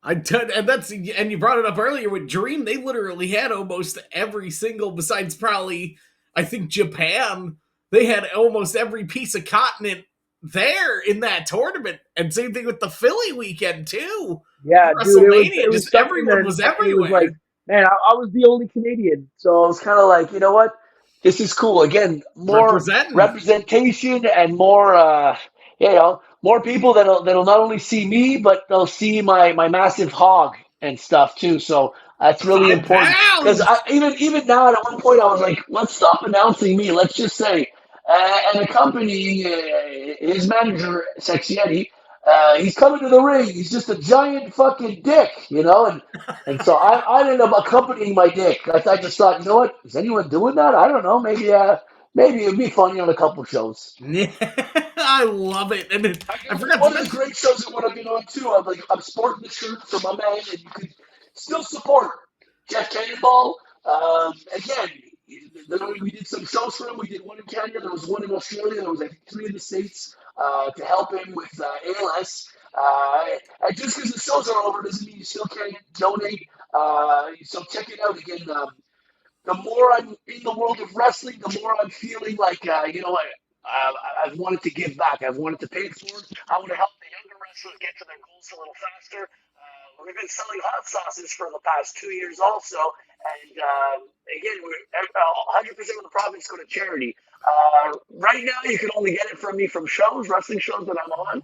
And you brought it up earlier with Dream. They literally had almost every single, besides probably I think Japan. They had almost every piece of continent there in that tournament, and same thing with the Philly weekend too. Yeah, dude, WrestleMania, it was just something, everyone and was it was like, everywhere. man, I was the only Canadian, so I was kind of like, you know what, this is cool. Again, more Representing. representation and more, more people that'll not only see me, but they'll see my massive hog and stuff too. So that's really Five important because pounds. even now at one point I was like, let's stop announcing me. Let's just say, and accompanying his manager, SEXXXY, he's coming to the ring. He's just a giant fucking dick, and so I ended up accompanying my dick. I just thought, you know what? Is anyone doing that? I don't know. Maybe it'd be funny on a couple shows. I love it. And I forgot to One of the mention. great shows that would have been on too. I'm sporting the shirt for my man, and you could still support Jeff Cannonball. Again, we did some shows for him. We did one in Canada. There was one in Australia. There was I think three in the States to help him with ALS. And just because the shows are over doesn't mean you still can't donate. So check it out again. The more I'm in the world of wrestling, the more I'm feeling like, I've wanted to give back. I've wanted to pay it forward. I want to help the younger wrestlers get to their goals a little faster. We've been selling hot sauces for the past 2 years also. And again, 100% of the profits go to charity. Right now, you can only get it from me from shows, wrestling shows that I'm on.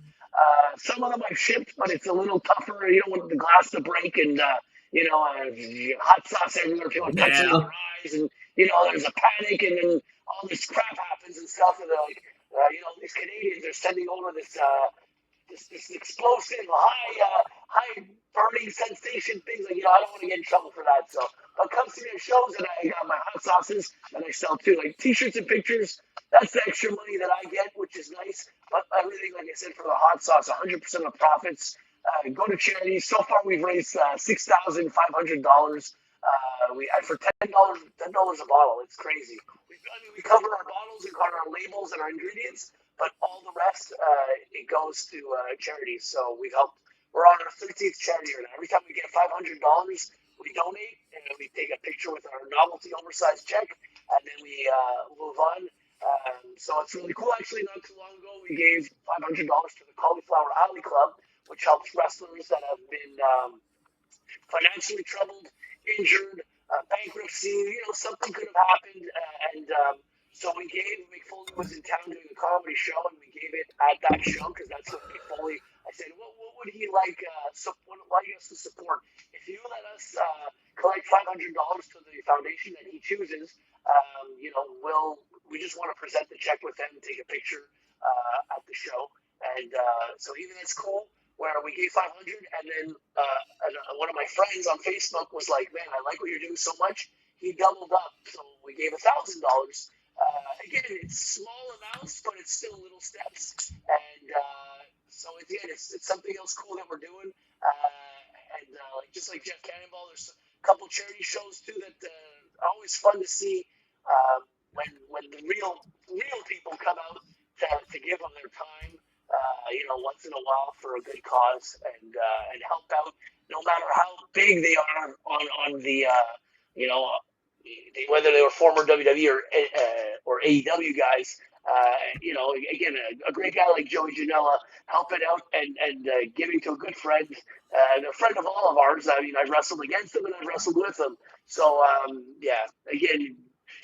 Some of them I've shipped, but it's a little tougher. You don't want the glass to break and hot sauce everywhere. People are touching Yeah. their eyes, and there's a panic, and then all this crap happens and stuff. And they're like, these Canadians are sending over this explosive, high burning sensation things. Like, I don't want to get in trouble for that. So, but come see me at shows, and I got my hot sauces that I sell too, like T-shirts and pictures. That's the extra money that I get, which is nice. But everything, like I said, for the hot sauce, 100% of profits go to charity. So far, we've raised $6,500. We for $10 a bottle. It's crazy. We cover our bottles, we cover our labels and our ingredients, but all the rest it goes to charities. So we've helped. We're on our 13th charity right now. Every time we get $500, we donate and then we take a picture with our novelty oversized check, and then we move on. So it's really cool. Actually, not too long ago, we gave $500 to the Cauliflower Alley Club, which helps wrestlers that have been financially troubled, injured, bankruptcy. Something could have happened, and so we gave. Mick Foley was in town doing a comedy show, and we gave it at that show because that's what Mick Foley. I said, what would he like? Would like us to support? If you let us collect $500 to the foundation that he chooses, we just want to present the check with him and take a picture at the show, and so even that's cool. Where we gave 500, and then one of my friends on Facebook was like, "Man, I like what you're doing so much." He doubled up, so we gave $1,000. Again, it's small amounts, but it's still little steps, and so again, it's something else cool that we're doing. Just like Jeff Cannonball, there's a couple charity shows too that are always fun to see when the real people come out to give them their time. Once in a while for a good cause and help out, no matter how big they are on the, whether they were former WWE or AEW guys. Again, a great guy like Joey Janela helping out and giving to a good friend, and a friend of all of ours. I mean, I've wrestled against him and I've wrestled with him. So, again,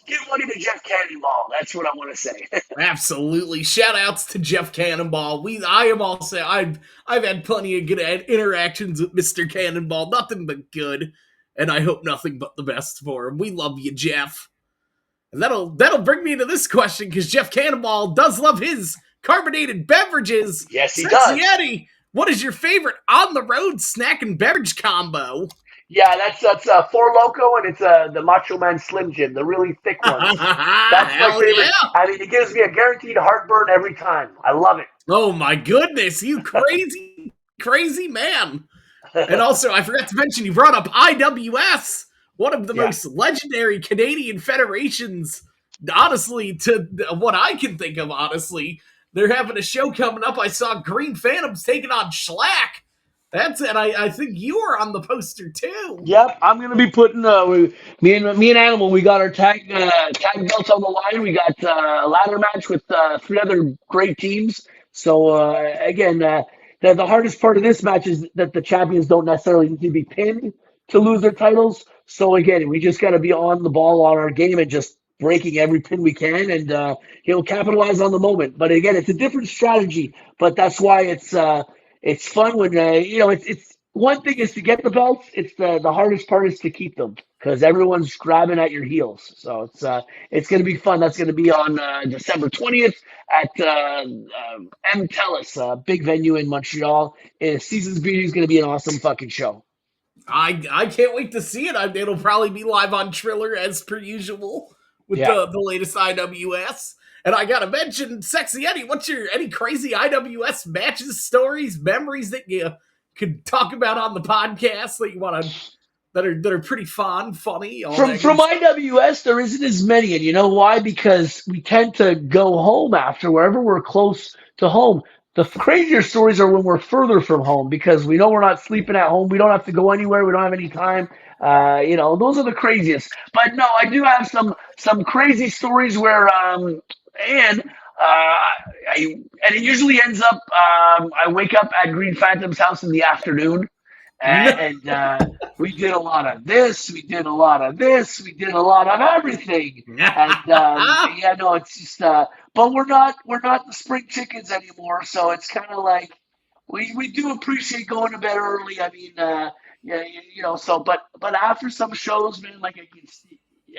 give money to Jeff Cannonball. That's what I want to say. Absolutely. Shout outs to Jeff Cannonball. I've had plenty of good interactions with Mr. Cannonball. Nothing but good. And I hope nothing but the best for him. We love you, Jeff. And that'll bring me to this question, because Jeff Cannonball does love his carbonated beverages. Yes, he SEXXXY does. EDDY, what is your favorite on the road snack and beverage combo? Yeah, that's Four Loco, and it's the Macho Man Slim Jim, the really thick ones. That's my Hell favorite. yeah. I mean, it gives me a guaranteed heartburn every time. I love it. Oh my goodness, you crazy, crazy man. And also, I forgot to mention, you brought up IWS, one of the Yeah. most legendary Canadian federations, honestly, to what I can think of, honestly. They're having a show coming up. I saw Green Phantoms taking on Schlack. That's it. I think you were on the poster too. Yep, I'm gonna be putting me and Animal. We got our tag belts on the line. We got a ladder match with three other great teams. So again, the hardest part of this match is that the champions don't necessarily need to be pinned to lose their titles. So again, we just got to be on the ball on our game and just breaking every pin we can and capitalize on the moment. But again, it's a different strategy. But that's why it's fun when it's one thing is to get the belts. It's the hardest part is to keep them because everyone's grabbing at your heels. So it's going to be fun. That's going to be on December 20th at M Telus, big venue in Montreal. Seasons Beauty is going to be an awesome fucking show. I can't wait to see it. It'll probably be live on Triller as per usual with Yeah. the latest IWS. And I gotta mention, Sexy Eddie, what's your any crazy IWS matches, stories, memories that you could talk about on the podcast that you want to that are pretty fun, funny? From IWS, there isn't as many, and you know why? Because we tend to go home after wherever we're close to home. The crazier stories are when we're further from home because we know we're not sleeping at home. We don't have to go anywhere. We don't have any time. Those are the craziest. But no, I do have some crazy stories where and and it usually ends up I wake up at Green Phantom's house in the afternoon and we did a lot of this, we did a lot of this, we did a lot of everything, and no, it's just. But we're not the spring chickens anymore, so it's kind of like we do appreciate going to bed early. I mean, So, but after some shows, man, like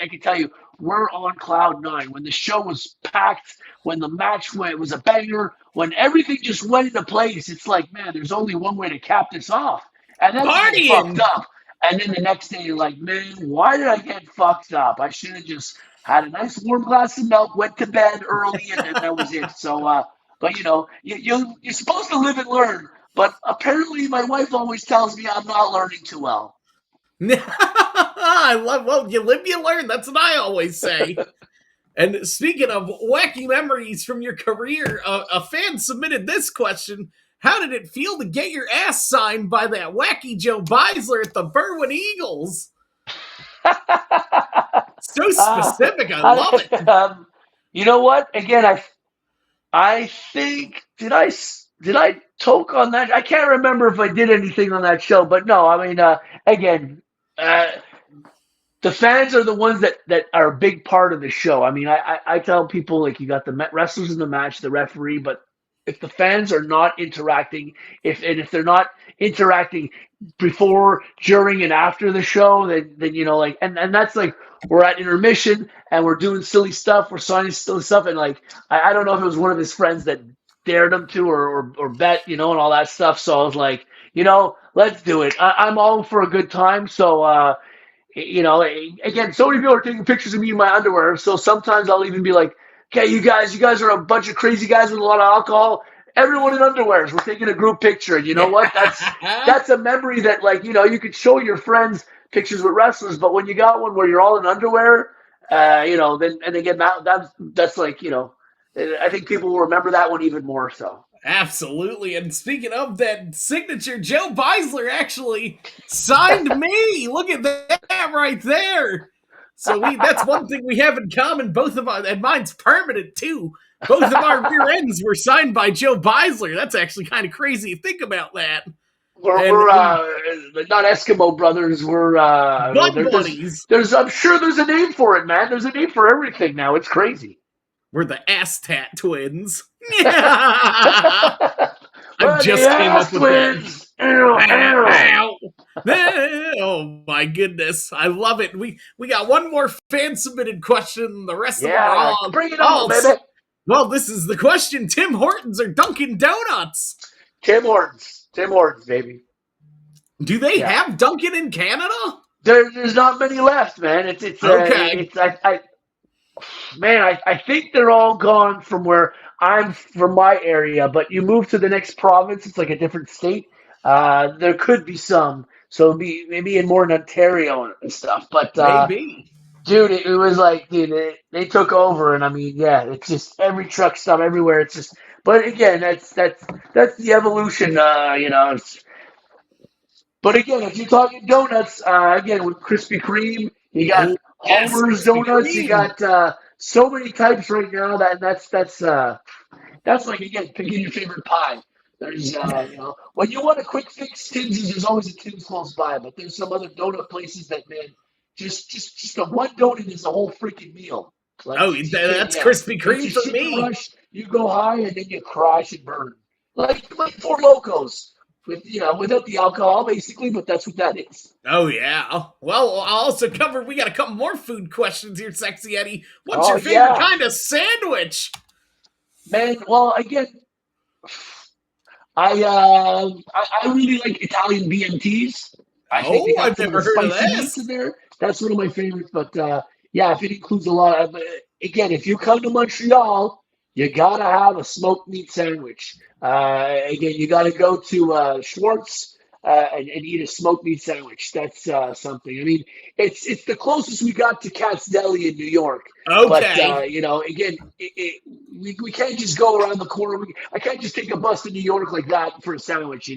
I can tell you, we're on cloud nine. When the show was packed, when the match went, it was a banger. When everything just went into place, it's like, man, there's only one way to cap this off, and then you get fucked partying. up. And then the next day, you're like, man, why did I get fucked up? I should have just had a nice warm glass of milk, went to bed early, and then that was it. So, but you're supposed to live and learn. But apparently, my wife always tells me I'm not learning too well. I love. Well, you live, you learn. That's what I always say. And speaking of wacky memories from your career, a fan submitted this question. How did it feel to get your ass signed by that wacky Joe Beisler at the Berwyn Eagles? So specific. I love it. You know what? Again, I think did I toke on that? I can't remember if I did anything on that show, but no. I mean, again, uh, the fans are the ones that are a big part of the show. I mean, I tell people like you got the wrestlers in the match, the referee, but if the fans are not interacting, if they're not interacting before, during, and after the show, then and that's like we're at intermission and we're doing silly stuff, we're signing silly stuff, and like I don't know if it was one of his friends that dared him to or bet, and all that stuff. So I was like, let's do it. I'm all for a good time. So again, so many people are taking pictures of me in my underwear. So sometimes I'll even be like, okay, you guys are a bunch of crazy guys with a lot of alcohol. Everyone in underwears. We're taking a group picture. And you know what? That's a memory that, like, you could show your friends pictures with wrestlers, but when you got one where you're all in underwear, then, and again, that's like, I think people will remember that one even more so. Absolutely. And speaking of that signature, Joe Beisler actually signed me. Look at that right there. So that's one thing we have in common. Both of us, and mine's permanent too. Both of our rear ends were signed by Joe Beisler. That's actually kind of crazy to think about that. We're not Eskimo brothers. We're Bud buddies. I'm sure there's a name for it, man. There's a name for everything now. It's crazy. We're the Asstat twins. I just came up with that. Oh my goodness. I love it. We got one more fan submitted question. The rest of them are all bring it on, baby. Well, this is the question. Tim Hortons or Dunkin' Donuts? Tim Hortons, baby. Do they have Dunkin' in Canada? There's not many left, man. It's okay. I think they're all gone from where I'm from my area, but you move to the next province, it's like a different state. There could be some, so maybe more in Ontario and stuff. But maybe, dude, it was like, they took over, and I mean, it's just every truck stop everywhere. It's just, but again, that's the evolution. But again, if you're talking donuts, again with Krispy Kreme, you got Oh yes, Homer's Krispy donuts. You Kreme. got so many types right now that's like again picking your favorite pie. There's when you want a quick fix, Tim's there's always a Tim's close by, but there's some other donut places that man just a one donut is a whole freaking meal. Like Oh, you can't that's Krispy it's a Kreme for sugar me. rush. You go high and then you crash and burn. Like Four Locos with without the alcohol basically, but that's what that is. Oh yeah. Well, I also covered. We got a couple more food questions here, Sexy Eddie. What's Oh your favorite yeah, kind of sandwich? man. Well, again, I really like Italian BMTs. I think they Oh, got I've some of the never heard of spicy meats in this. there. That's one of my favorites. But yeah, if it includes a lot of again, if you come to Montreal, you gotta have a smoked meat sandwich. Again, you gotta go to Schwartz and eat a smoked meat sandwich. That's something. I mean, it's the closest we got to Cat's Deli in New York. But Okay. again, we can't just go around the corner. I can't just take a bus to New York like that for a sandwich.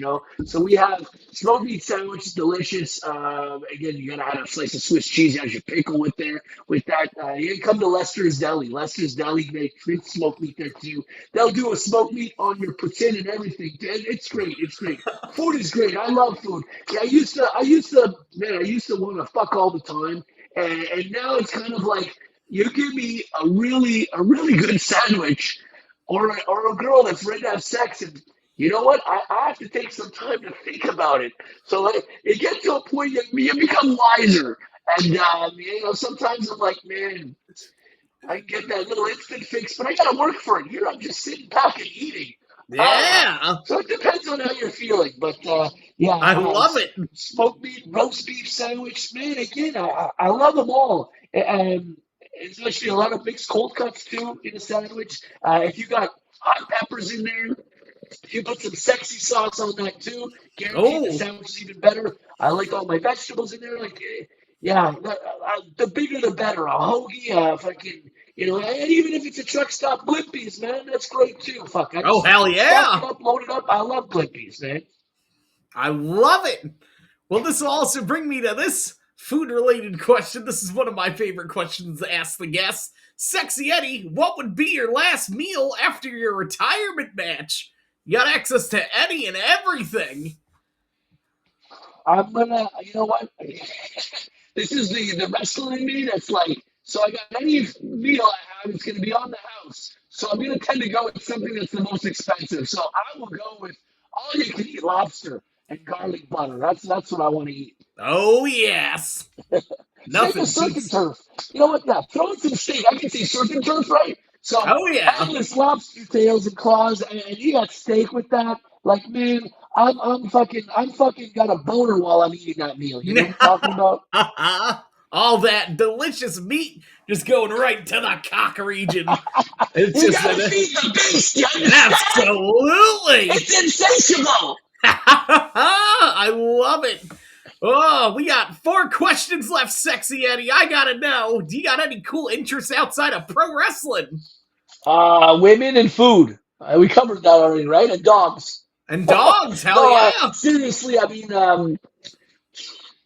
So we have smoked meat sandwich is delicious. Again, you gotta add a slice of Swiss cheese as your pickle with there. With that, you come to Lester's Deli. Lester's Deli makes smoked meat there too. They'll do a smoked meat on your poutine and everything. It's great. It's great. Food is great. I love food. Yeah, I used to want to fuck all the time, and now it's kind of like you give me a really good sandwich, or a girl that's ready to have sex, and you know what? I have to take some time to think about it. So like, it gets to a point you become wiser, and sometimes I'm like, man, I get that little instant fix, but I gotta work for it. Here I'm just sitting back and eating. Yeah. So it depends on how you're feeling, but yeah, I love it. smoked meat, roast beef sandwich, man. Again, I love them all, and especially a lot of mixed cold cuts too in a sandwich. If you got hot peppers in there, if you put some sexy sauce on that too, guaranteed the Oh. sandwich is even better. I like all my vegetables in there. Like, yeah, the bigger the better. A hoagie, fucking, and even if it's a truck stop Blimpies, man, that's great too. Fuck, I Oh, just hell stock it yeah. up, load it up. I love Blimpies, man. I love it. Well, this will also bring me to this food related question. This is one of my favorite questions to ask the guests. Sexy Eddie, what would be your last meal after your retirement match? You got access to Eddie and everything. I'm gonna, you know what? This is the wrestler in me that's like, so I got any meal I have, it's gonna be on the house. So I'm gonna tend to go with something that's the most expensive. So I will go with all you can eat lobster and garlic butter. That's what I want to eat. Oh, yes. Same Nothing as surf and beats. turf. You know what? Yeah, throw in some steak. I can see surf and turf, right? So Oh, yeah. endless lobster tails and claws, and you got steak with that. Like, man, I'm fucking got a boner while I'm eating that meal. You know what I'm talking about? All that delicious meat just going right to the cock region. It's You just gotta an feed the beast. You understand? absolutely. It's insatiable. I love it. Oh, we got 4 questions left, Sexy Eddie. I gotta know, do you got any cool interests outside of pro wrestling? Women and food. We covered that already, right? And dogs. And dogs? Hell No, yeah. seriously, I mean,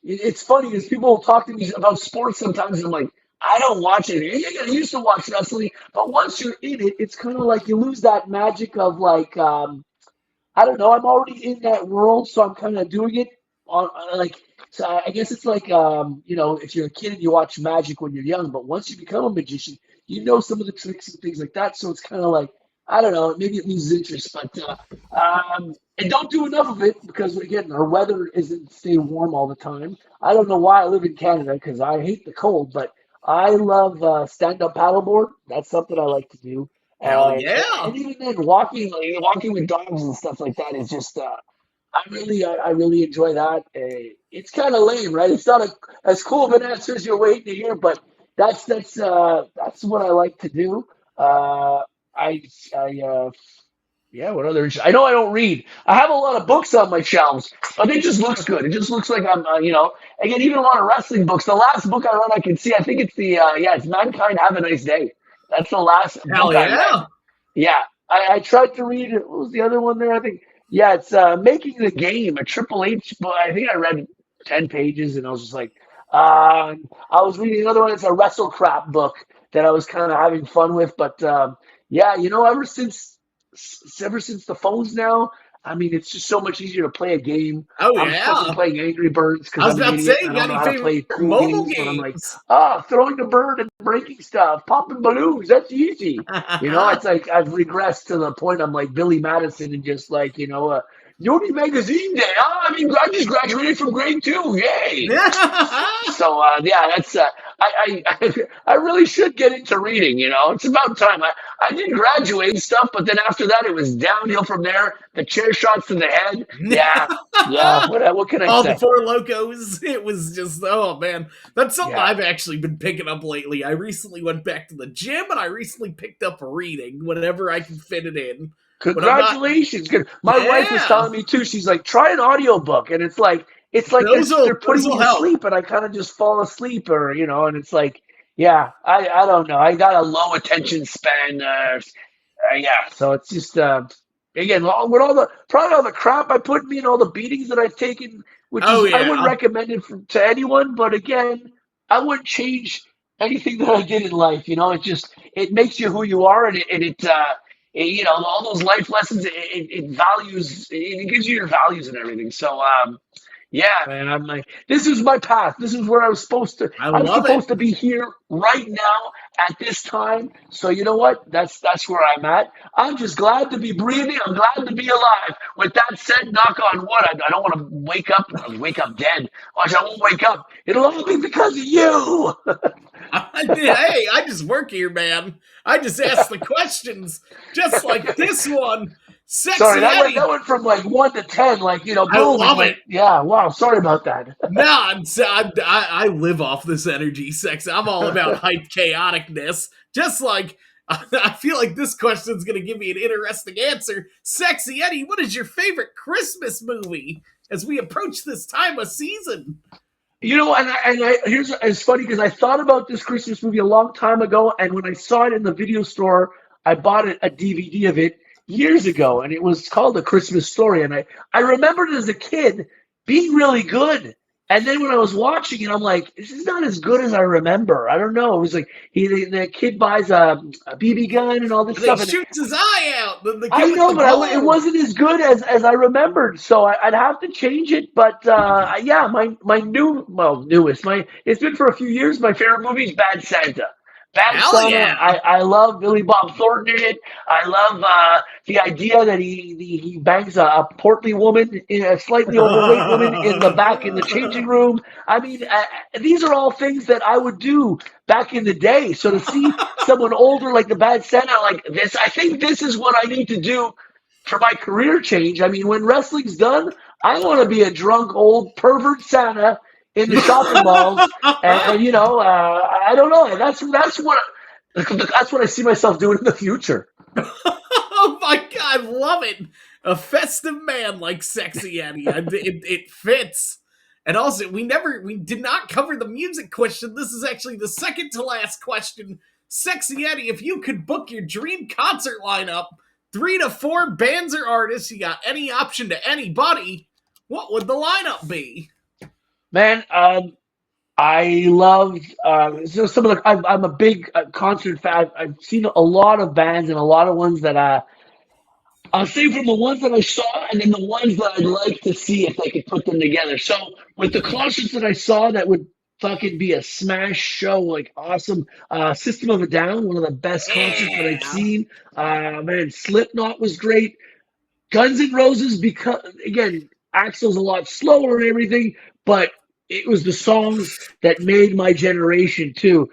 it's funny because people will talk to me about sports sometimes, and I'm like, I don't watch it. Yeah, I used to watch wrestling, but once you're in it, it's kind of like you lose that magic of like, I don't know. I'm already in that world, so I'm kind of doing it on like. So I guess it's like, if you're a kid and you watch magic when you're young, but once you become a magician, you know some of the tricks and things like that. So it's kind of like, I don't know. Maybe it loses interest, but and don't do enough of it because again, our weather isn't staying warm all the time. I don't know why I live in Canada because I hate the cold, but I love stand-up paddleboard. That's something I like to do. Hell Uh, yeah. and even then, walking with dogs and stuff like that is just I really enjoy that. It's kind of lame, right? It's not as cool of an answer as you're waiting to hear, but that's what I like to do. Uh, I yeah. What other? I know I don't read. I have a lot of books on my shelves, but it just looks good. It just looks like again, even a lot of wrestling books. The last book I read, I can see. I think it's it's Mankind Have a Nice Day. That's the last Hell book I read. yeah. Yeah, I tried to read. What was the other one there? I think Yeah, it's making the game a Triple H book. I think I read 10 pages, and I was just like, I was reading another one. It's a Wrestle Crap book that I was kind of having fun with. But yeah, ever since the phones now, I mean, it's just so much easier to play a game. Oh I'm fucking yeah. playing Angry Birds I because was I'm an about to say, idiot and you I got don't know any how to favorite play cool mobile games. But I'm like, games? throwing the bird and breaking stuff, popping balloons. That's easy. It's like I've regressed to the point I'm like Billy Madison and just like, Yoni Magazine Day. Oh, I just graduated from grade 2. Yay! So yeah, that's I really should get into reading. It's about time. I did graduate and stuff, but then after that, it was downhill from there. The chair shots to the head. Yeah, yeah. What can I All the say? Four Locos. It was just, oh man. That's something Yeah. I've actually been picking up lately. I recently went back to the gym and I recently picked up reading whenever I can fit it in. When I'm not, Congratulations. Good. My wife was yeah, telling me too. She's like, try an audiobook. And it's like they're those putting me will to help. sleep and I kind of just fall asleep and it's like, yeah, I don't know. I got a low attention span. Yeah, so it's just again with probably all the crap I put in me and all the beatings that I've taken, which Oh is I wouldn't yeah. recommend it to anyone. But again, I wouldn't change anything that I did in life. It makes you who you are, and all those life lessons. It values. It gives you your values and everything. So yeah, man, I'm like, this is my path. This is where I was supposed to. I I'm love it. supposed to be here right now at this time. So you know what? That's where I'm at. I'm just glad to be breathing. I'm glad to be alive. With that said, knock on wood. I don't want to wake up dead. Watch, I won't wake up. It'll all be because of you. Hey, I just work here, man. I just ask the questions, just like this one. Sorry, Sexy that Eddie. went from like 1 to 10, like I boom, and love like it. yeah, wow. Sorry about that. Nah, I live off this energy, sex. I'm all about hype chaoticness. Just like I feel like this question's gonna give me an interesting answer. Sexy Eddie, what is your favorite Christmas movie as we approach this time of season? And here's it's funny because I thought about this Christmas movie a long time ago, and when I saw it in the video store, I bought a DVD of it years ago, and it was called A Christmas Story, and I remembered it as a kid being really good, and then when I was watching it, I'm like, this is not as good as I remember. I don't know. It was like the kid buys a BB gun and all this And he stuff, and shoots his eye out. The I kid with know, the but it bow. wasn't as good as I remembered, so I'd have to change it. But yeah, newest, my it's been for a few years. My favorite movie is Bad Santa. Bad Hell Santa. yeah. I love Billy Bob Thornton in it. I love the idea that he bangs a portly woman, a slightly overweight woman in the back in the changing room. I mean, these are all things that I would do back in the day. So to see someone older like the Bad Santa like this, I think this is what I need to do for my career change. I mean, when wrestling's done, I want to be a drunk old pervert Santa in the shopping malls, and I don't know. That's what I see myself doing in the future. Oh my god, I love it. A festive man like Sexy Eddie. It fits. And also, we did not cover the music question. This is actually the second to last question. Sexy Eddie, if you could book your dream concert lineup, 3 to 4 bands or artists, you got any option to anybody, what would the lineup be? Man, I love so some of the. I'm a big concert fan. I've seen a lot of bands and a lot of ones that I'll say from the ones that I saw and then the ones that I'd like to see if they could put them together. So with the concerts that I saw that would fucking be a smash show, like awesome. System of a Down, one of the best concerts that I've Yeah. seen. Man, Slipknot was great. Guns N' Roses, because again, Axl's a lot slower and everything, but it was the songs that made my generation too.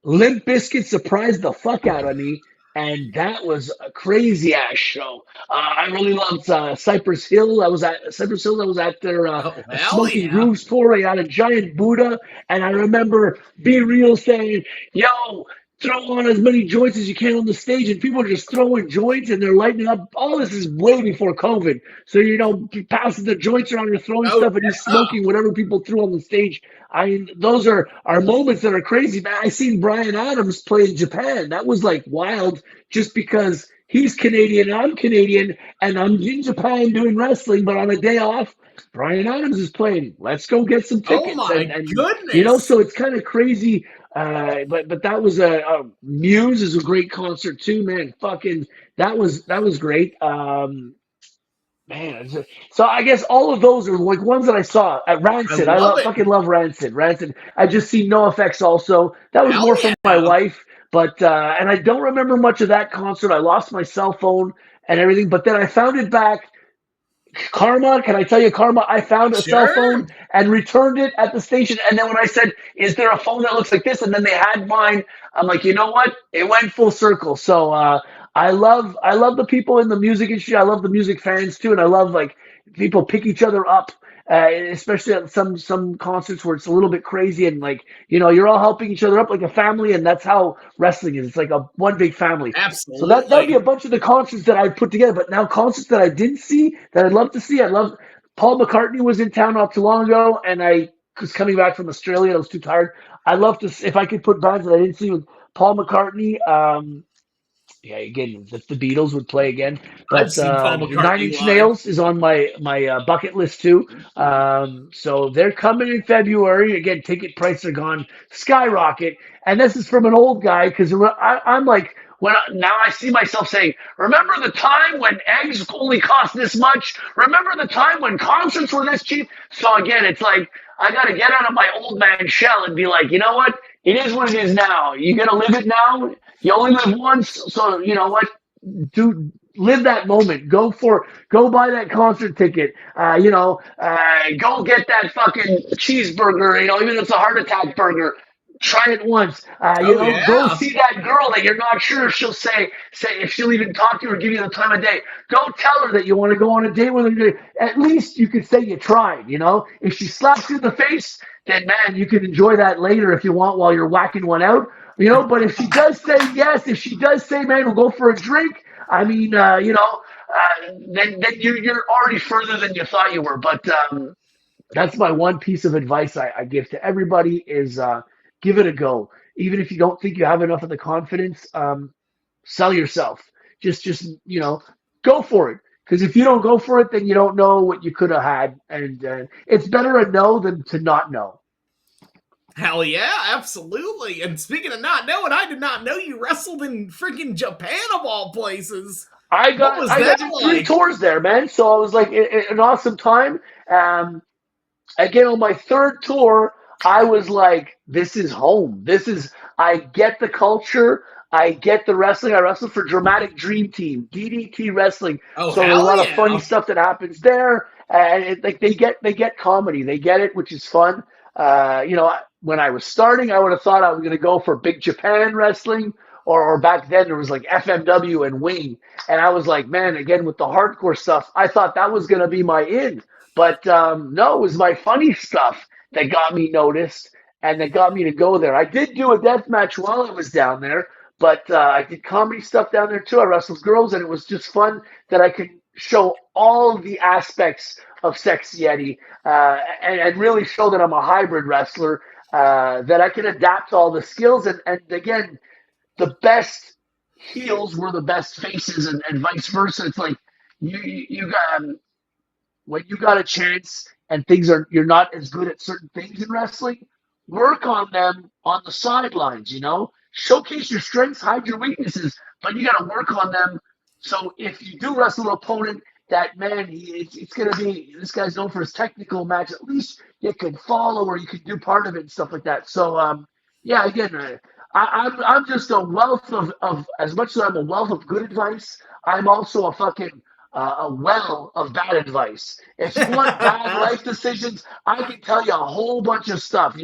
Limp Bizkit surprised the fuck out of me, and that was a crazy ass show. I really loved Cypress Hill. I was at Cypress Hill. I was at their Oh, a hell Smoking yeah. Grooves tour. I had a giant Buddha, and I remember Be Real saying, "Yo, throw on as many joints as you can on the stage," and people are just throwing joints and they're lighting up. All this is way before COVID. So, passing the joints around, you're throwing Oh, stuff and you're smoking whatever people threw on the stage. I mean, those are moments that are crazy, man. I seen Brian Adams play in Japan. That was like wild just because He's Canadian, I'm Canadian, and I'm in Japan doing wrestling, but on a day off, Brian Adams is playing. Let's go get some Oh tickets. my And goodness. so it's kind of crazy. But that was a Muse is a great concert too, man. Fucking that was great. Man, so I guess all of those are like ones that I saw at I Rancid. I love love it. fucking love Rancid. Rancid. I just see No Effects also. That was Hell more for my yeah. wife, but and I don't remember much of that concert. I lost my cell phone and everything, but then I found it back. Karma, can I tell you, Karma? I found a cell Sure. phone and returned it at the station. And then when I said, "Is there a phone that looks like this?" and then they had mine, I'm like, you know what? It went full circle. So I love the people in the music industry. I love the music fans too, and I love like people pick each other up. Especially at some concerts where it's a little bit crazy and like you're all helping each other up like a family, and that's how wrestling is. It's like a one big family. So that would be a Absolutely. bunch of the concerts that I put together. But now concerts that I didn't see that I'd love to see. I love Paul McCartney was in town not too long ago, and I was coming back from Australia. I was too tired. I'd love to if I could put bands that I didn't see with Paul McCartney. Yeah, again, if the Beatles would play again, I've but seen Paul Nine McCartney Inch live. Nails is on my bucket list too. So they're coming in February. Again, ticket prices are gone skyrocket, and this is from an old guy because I'm like now I see myself saying, remember the time when eggs only cost this much? Remember the time when concerts were this cheap? So again, it's like I got to get out of my old man shell and be like, you know what? It is what it is now. You got to live it now. You only live once, so you know what? Do live that moment. Go buy that concert ticket. Go get that fucking cheeseburger. Even if it's a heart attack burger. Try it once. Oh Go yeah. see that girl that you're not sure if she'll say if she'll even talk to you or give you the time of day. Go tell her that you want to go on a date with her. At least you could say you tried. If she slaps you in the face, then man, you can enjoy that later if you want while you're whacking one out. But if she does say yes, if she does say, man, we'll go for a drink, I mean, then you're already further than you thought you were. But that's my one piece of advice I give to everybody is give it a go. Even if you don't think you have enough of the confidence, sell yourself. Just go for it. Because if you don't go for it, then you don't know what you could have had, and it's better to know than to not know. Hell yeah, absolutely. And speaking of not knowing, I did not know you wrestled in freaking Japan of all places. What was I that did three like? tours there, man. So it was like an awesome time. Again, on my third tour, I was like, this is home. I get the culture. I get the wrestling. I wrestled for Dramatic Dream Team, DDT Wrestling. Oh So there's a hell lot of funny yeah. stuff that happens there. And like they get comedy. They get it, which is fun. When I was starting, I would have thought I was going to go for Big Japan Wrestling. Or back then there was like FMW and Wing. And I was like, man, again, with the hardcore stuff, I thought that was going to be my in. But no, it was my funny stuff that got me noticed and that got me to go there. I did do a death match while I was down there, but I did comedy stuff down there too. I wrestled girls, and it was just fun that I could show all the aspects of SEXXXY EDDY and really show that I'm a hybrid wrestler, that I can adapt to all the skills. And again, the best heels were the best faces, and vice versa. It's like you got when you got a chance and you're not as good at certain things in wrestling, work on them on the sidelines. Showcase your strengths, hide your weaknesses, but you got to work on them. So if you do wrestle an opponent that, man, it's going to be, this guy's known for his technical match, at least you can follow or you can do part of it and stuff like that. So yeah, again, I'm just a wealth of, as much as I'm a wealth of good advice, I'm also a well of bad advice. If you want bad life decisions, I can tell you a whole bunch of stuff.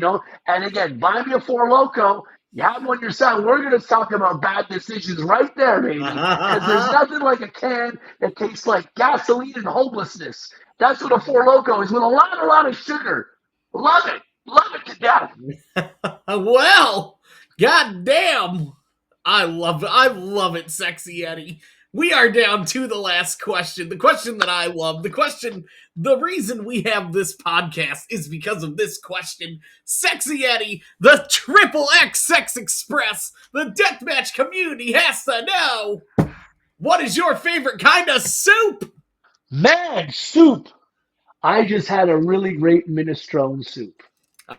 And again, buy me a Four Loco. You have one yourself. We're going to talk about bad decisions right there, baby. Because there's nothing like a can that tastes like gasoline and hopelessness. That's what a Four Loco is with a lot of sugar. Love it. Love it to death. Well, goddamn. I love it, Sexy Eddie. We are down to the last question. The question that I love. The reason we have this podcast is because of this question. Sexy Eddie, the Triple X Sex Express, the deathmatch community has to know. What is your favorite kind of soup? Man, soup. I just had a really great minestrone soup.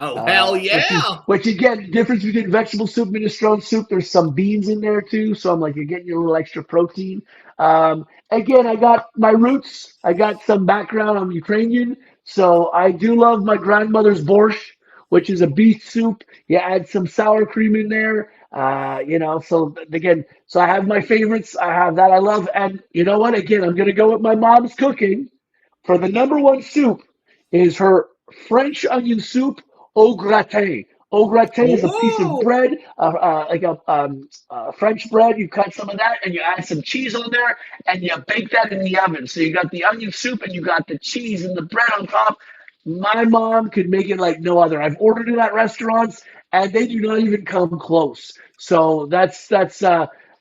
Oh, hell Which is yeah. which again, difference between vegetable soup, minestrone soup. There's some beans in there too, so I'm like, you're getting your little extra protein. Again, I got my roots. I got some background. I'm Ukrainian, so I do love my grandmother's borscht, which is a beef soup. You add some sour cream in there. So again, so I have my favorites. I have that I love, and you know what? Again, I'm gonna go with my mom's cooking for the number one soup is her French onion soup au gratin. Au gratin is a piece of Ooh. bread, like French bread. You cut some of that and you add some cheese on there and you bake that in the oven. So you got the onion soup and you got the cheese and the bread on top. My mom could make it like no other. I've ordered it at restaurants and they do not even come close. So that's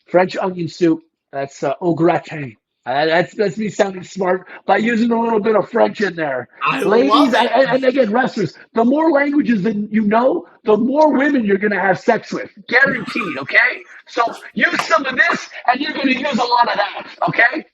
French onion soup. That's au gratin. That's me sounding smart by using a little bit of French in there. I Ladies, love it. and again, wrestlers, the more languages than you know, the more women you're going to have sex with. Guaranteed, okay? So use some of this, and you're going to use a lot of that, okay?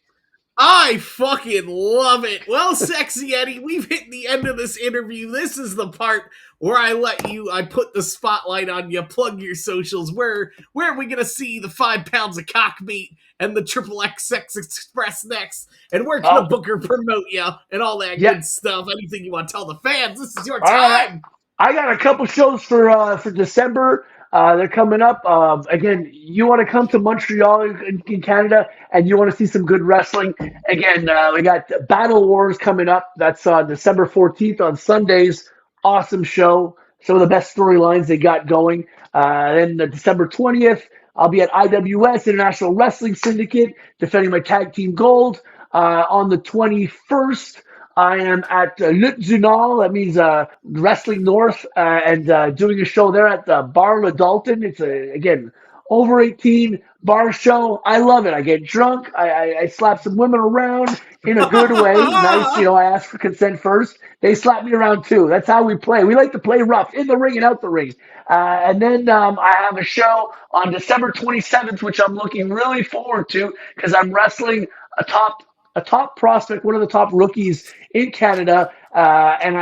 I fucking love it. Well, Sexy Eddie, we've hit the end of this interview. This is the part where I put the spotlight on you, plug your socials. Where are we gonna see the 5 pounds of cock meat and the triple X Sex Express next? And where can the Oh, booker promote you and all that yeah. good stuff? Anything you want to tell the fans? This is your All right. time. I got a couple shows for December. They're coming up. Again, you want to come to Montreal in Canada, and you want to see some good wrestling. Again, we got Battle Wars coming up. That's on December 14th on Sundays. Awesome show. Some of the best storylines they got going. Then December 20th, I'll be at IWS International Wrestling Syndicate defending my tag team gold. On the 21st. I am at Lutte du Nord, that means Wrestling North, and doing a show there at the Bar Le Dalton. It's again over 18 bar show. I love it. I get drunk. I slap some women around in a good way. Nice, I ask for consent first. They slap me around too. That's how we play. We like to play rough in the ring and out the ring. And then I have a show on December 27th, which I'm looking really forward to because I'm wrestling a top a top prospect, one of the top rookies in Canada, and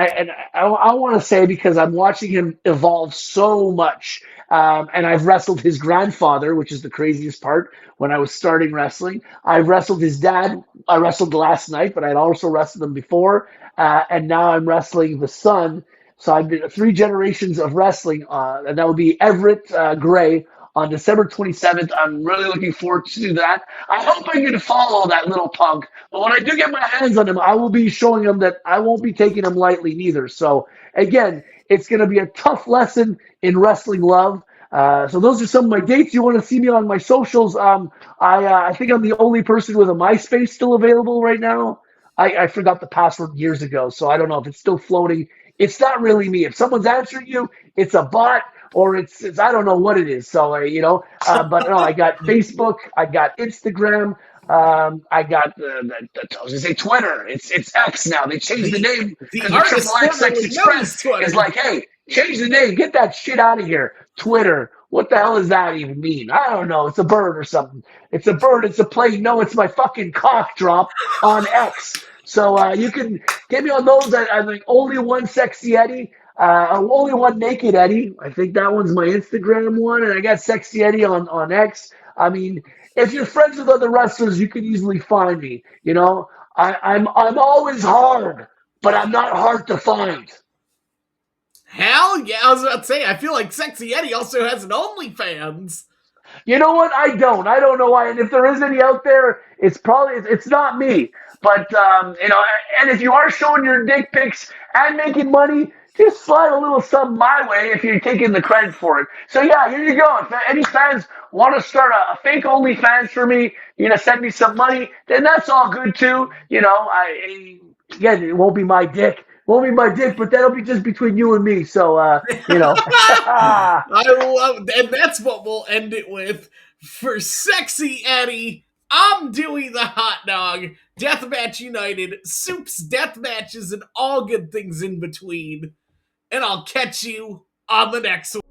I want to say because I'm watching him evolve so much, and I've wrestled his grandfather, which is the craziest part. When I was starting wrestling, I wrestled his dad. I wrestled last night, but I'd also wrestled him before, and now I'm wrestling the son. So I've been three generations of wrestling, and that would be Everett Gray on December 27th. I'm really looking forward to that. I hope I can follow that little punk. But when I do get my hands on him, I will be showing him that I won't be taking him lightly neither. So again, it's going to be a tough lesson in wrestling love. So those are some of my dates. You want to see me on my socials? I think I'm the only person with a MySpace still available right now. I forgot the password years ago, so I don't know if it's still floating. It's not really me. If someone's answering you, it's a bot or it's I don't know what it is. So but no, I got Facebook, I got Instagram, I got I was gonna say Twitter. It's X now. They changed the The name the because the Triple artist X Sex formerly known as Express is Twitter. like, hey, change the name, get that shit out of here. Twitter. What the hell does that even mean? I don't know. It's a bird or something. It's a bird. It's a plane. No, it's my fucking cock drop on X. So you can get me on those. I think only one sexy Eddie. Only one naked Eddie. I think that one's my Instagram one, and I got sexy Eddie on X. I mean, if you're friends with other wrestlers, you can easily find me. I'm always hard, but I'm not hard to find. Hell yeah, I was about to say, I feel like Sexy Eddie also has an OnlyFans. You know what? I don't. I don't know why. And if there is any out there, it's not me. But and if you are showing your dick pics and making money, just slide a little something my way if you're taking the credit for it. So yeah, here you go. If any fans want to start a fake OnlyFans for me, send me some money, then that's all good too. Again, it won't be my dick. Won't be my dick, but that'll be just between you and me. So I love, and that's what we'll end it with. For Sexy Eddie, I'm Dewey the Hot Dog, Deathmatch United, soups, death matches, and all good things in between. And I'll catch you on the next one.